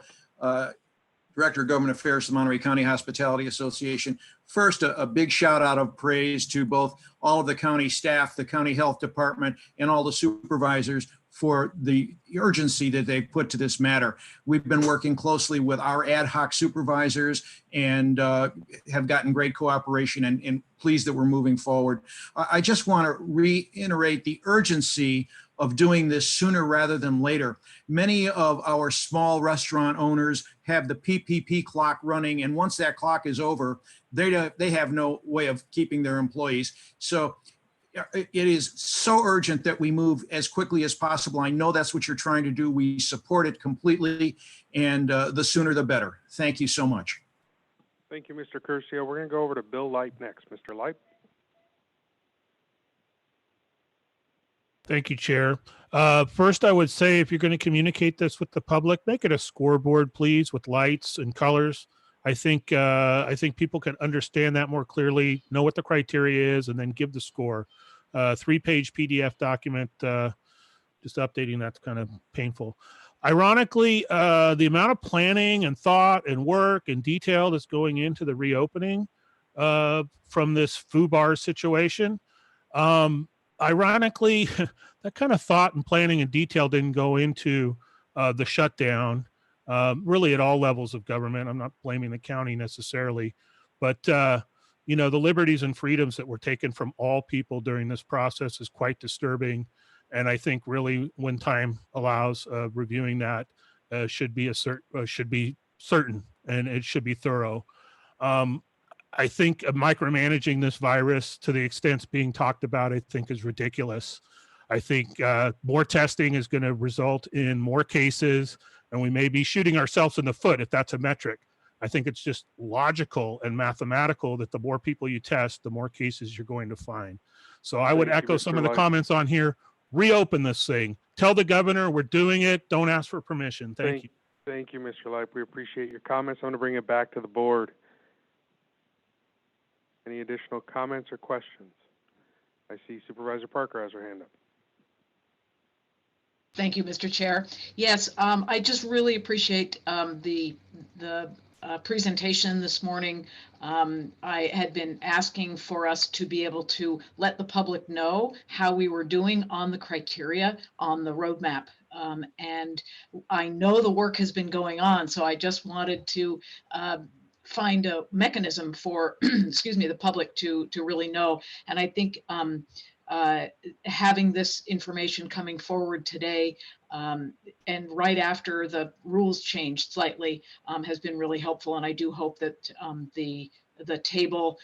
F: Director of Government Affairs, the Monterey County Hospitality Association. First, a big shout out of praise to both all of the county staff, the county health department, and all the supervisors for the urgency that they put to this matter. We've been working closely with our ad hoc supervisors and have gotten great cooperation and pleased that we're moving forward. I just want to reiterate the urgency of doing this sooner rather than later. Many of our small restaurant owners have the PPP clock running, and once that clock is over, they have no way of keeping their employees. So it is so urgent that we move as quickly as possible. I know that's what you're trying to do. We support it completely, and the sooner the better. Thank you so much.
A: Thank you, Mr. Curcio. We're going to go over to Bill Lipe next. Mr. Lipe.
S: Thank you, Chair. First, I would say if you're going to communicate this with the public, make it a scoreboard, please, with lights and colors. I think people can understand that more clearly, know what the criteria is, and then give the score. 3-page PDF document, just updating that's kind of painful. Ironically, the amount of planning and thought and work and detail that's going into the reopening from this FUBAR situation, ironically, that kind of thought and planning and detail didn't go into the shutdown, really at all levels of government. I'm not blaming the county necessarily, but you know, the liberties and freedoms that were taken from all people during this process is quite disturbing. And I think really when time allows, reviewing that should be certain and it should be thorough. I think micromanaging this virus to the extent it's being talked about, I think is ridiculous. I think more testing is going to result in more cases, and we may be shooting ourselves in the foot if that's a metric. I think it's just logical and mathematical that the more people you test, the more cases you're going to find. So I would echo some of the comments on here. Reopen this thing. Tell the governor we're doing it. Don't ask for permission. Thank you.
A: Thank you, Mr. Lipe. We appreciate your comments. I'm going to bring it back to the board. Any additional comments or questions? I see Supervisor Parker has her hand up.
H: Thank you, Mr. Chair. Yes, I just really appreciate the presentation this morning. I had been asking for us to be able to let the public know how we were doing on the criteria on the roadmap. And I know the work has been going on, so I just wanted to find a mechanism for, excuse me, the public to really know. And I think having this information coming forward today and right after the rules changed slightly has been really helpful. And I do hope that the table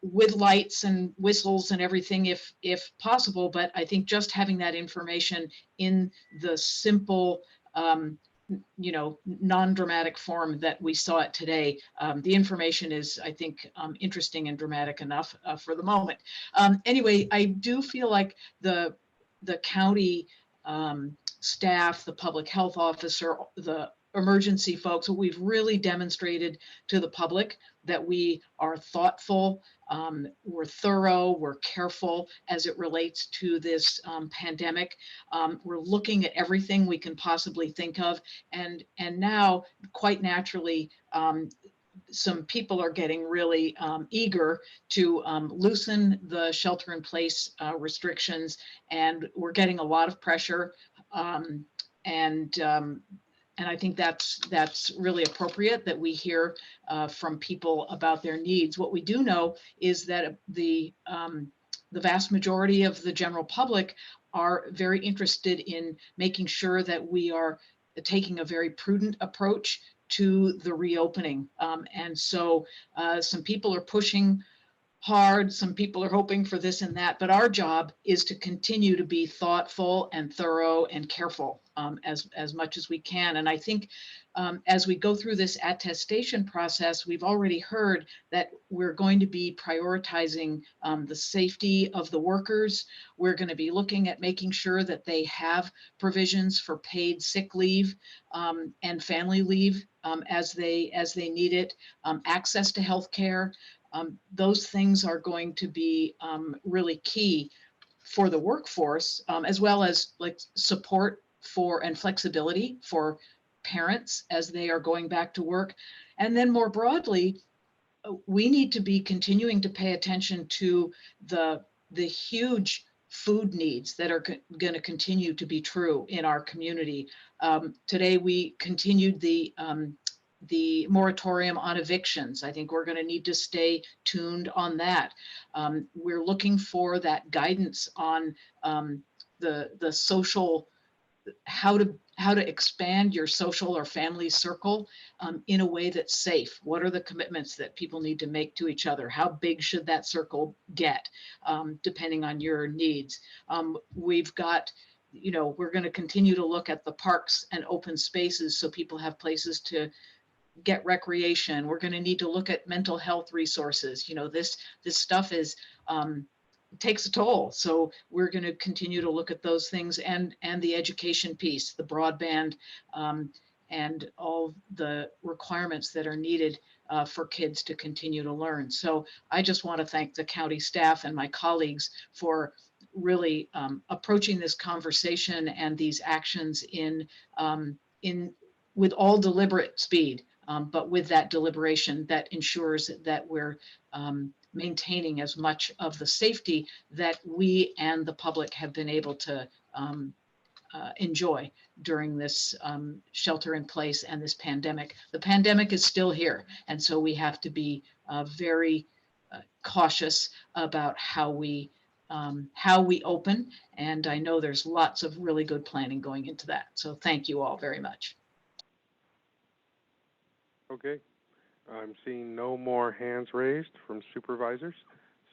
H: with lights and whistles and everything, if possible, but I think just having that information in the simple you know, non-dramatic form that we saw it today. The information is, I think, interesting and dramatic enough for the moment. Anyway, I do feel like the county staff, the public health officer, the emergency folks, we've really demonstrated to the public that we are thoughtful, we're thorough, we're careful as it relates to this pandemic. We're looking at everything we can possibly think of, and now, quite naturally, some people are getting really eager to loosen the shelter-in-place restrictions, and we're getting a lot of pressure, and I think that's really appropriate that we hear from people about their needs. What we do know is that the vast majority of the general public are very interested in making sure that we are taking a very prudent approach to the reopening. And so some people are pushing hard, some people are hoping for this and that, but our job is to continue to be thoughtful and thorough and careful as much as we can. And I think as we go through this attestation process, we've already heard that we're going to be prioritizing the safety of the workers. We're going to be looking at making sure that they have provisions for paid sick leave and family leave as they need it, access to health care. Those things are going to be really key for the workforce, as well as like support and flexibility for parents as they are going back to work. And then more broadly, we need to be continuing to pay attention to the huge food needs that are going to continue to be true in our community. Today, we continued the moratorium on evictions. I think we're going to need to stay tuned on that. We're looking for that guidance on the social, how to expand your social or family circle in a way that's safe. What are the commitments that people need to make to each other? How big should that circle get, depending on your needs? We've got, we're going to continue to look at the parks and open spaces so people have places to get recreation. We're going to need to look at mental health resources. This stuff takes a toll. So we're going to continue to look at those things and the education piece, the broadband, and all the requirements that are needed for kids to continue to learn. So I just want to thank the county staff and my colleagues for really approaching this conversation and these actions with all deliberate speed, but with that deliberation that ensures that we're maintaining as much of the safety that we and the public have been able to enjoy during this shelter in place and this pandemic. The pandemic is still here, and so we have to be very cautious about how we open, and I know there's lots of really good planning going into that. So thank you all very much.
A: Okay. I'm seeing no more hands raised from supervisors,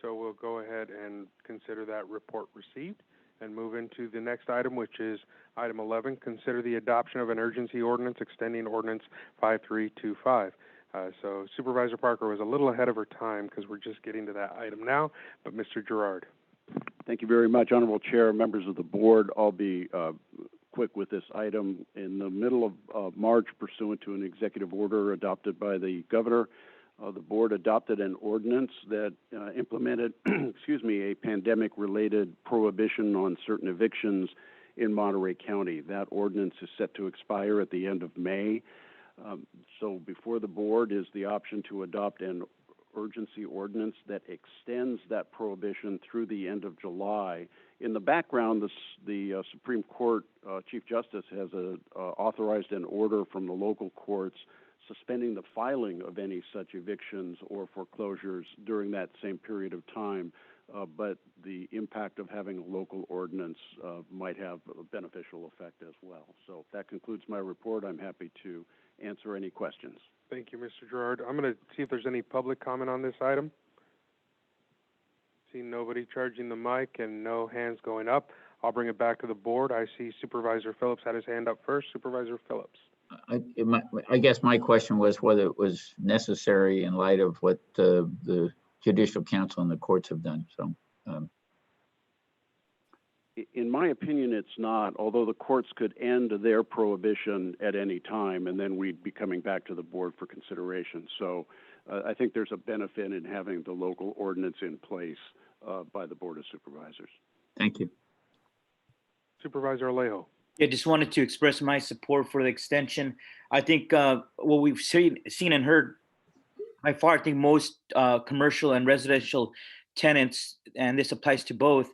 A: so we'll go ahead and consider that report received and move into the next item, which is item 11, consider the adoption of an urgency ordinance extending ordinance 5325. So Supervisor Parker was a little ahead of her time because we're just getting to that item now, but Mr. Gerard.
L: Thank you very much, Honorable Chair, members of the board. I'll be quick with this item. In the middle of March, pursuant to an executive order adopted by the governor, the board adopted an ordinance that implemented, a pandemic-related prohibition on certain evictions in Monterey County. That ordinance is set to expire at the end of May. So before the board is the option to adopt an urgency ordinance that extends that prohibition through the end of July. In the background, the Supreme Court Chief Justice has authorized an order from the local courts suspending the filing of any such evictions or foreclosures during that same period of time. But the impact of having a local ordinance might have a beneficial effect as well. So that concludes my report. I'm happy to answer any questions.
A: Thank you, Mr. Gerard. I'm going to see if there's any public comment on this item. See nobody charging the mic and no hands going up. I'll bring it back to the board. I see Supervisor Phillips had his hand up first. Supervisor Phillips.
N: I guess my question was whether it was necessary in light of what the Judicial Council and the courts have done. So,
L: in my opinion, it's not, although the courts could end their prohibition at any time, and then we'd be coming back to the board for consideration. So I think there's a benefit in having the local ordinance in place by the Board of Supervisors.
N: Thank you.
A: Supervisor Alejo.
J: Yeah, just wanted to express my support for the extension. I think what we've seen and heard, by far, I think most commercial and residential tenants, and this applies to both,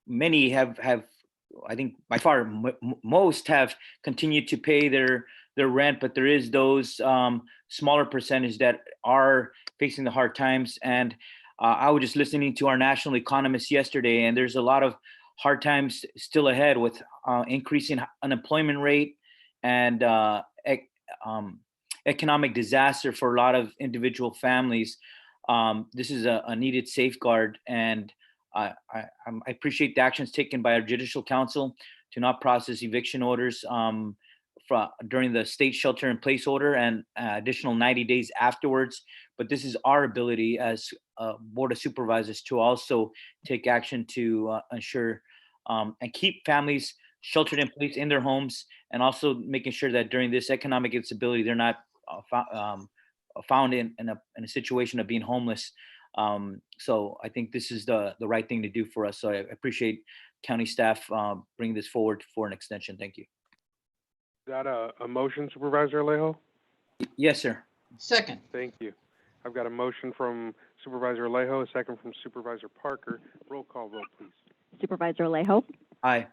J: many have, I think by far most have continued to pay their rent, but there is those smaller percentage that are facing the hard times. And I was just listening to our national economist yesterday, and there's a lot of hard times still ahead with increasing unemployment rate and economic disaster for a lot of individual families. This is a needed safeguard, and I appreciate the actions taken by our Judicial Council to not process eviction orders during the state shelter-in-place order and additional 90 days afterwards. But this is our ability as Board of Supervisors to also take action to ensure and keep families sheltered in place in their homes, and also making sure that during this economic instability, they're not found in a situation of being homeless. So I think this is the right thing to do for us. So I appreciate county staff bring this forward for an extension. Thank you.
A: Is that a motion, Supervisor Alejo?
J: Yes, sir.
H: Second.
A: Thank you. I've got a motion from Supervisor Alejo, a second from Supervisor Parker. Roll call vote, please.
B: Supervisor Alejo,
J: Aye.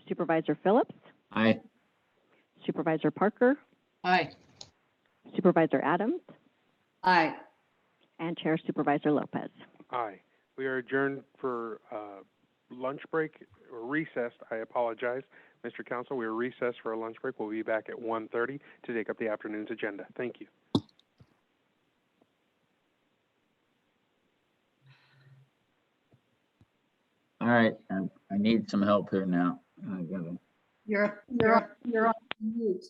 B: Supervisor Phillips,
N: Aye.
B: Supervisor Parker,
H: Aye.
B: Supervisor Adams,
E: Aye.
B: and Chair Supervisor Lopez.
A: Aye. We are adjourned for lunch break, or recessed, I apologize. Mr. Council, we are recessed for a lunch break. We'll be back at 1:30 to take up the afternoon's agenda. Thank you.
N: All right, I need some help here now. I gotta.
E: You're on mute.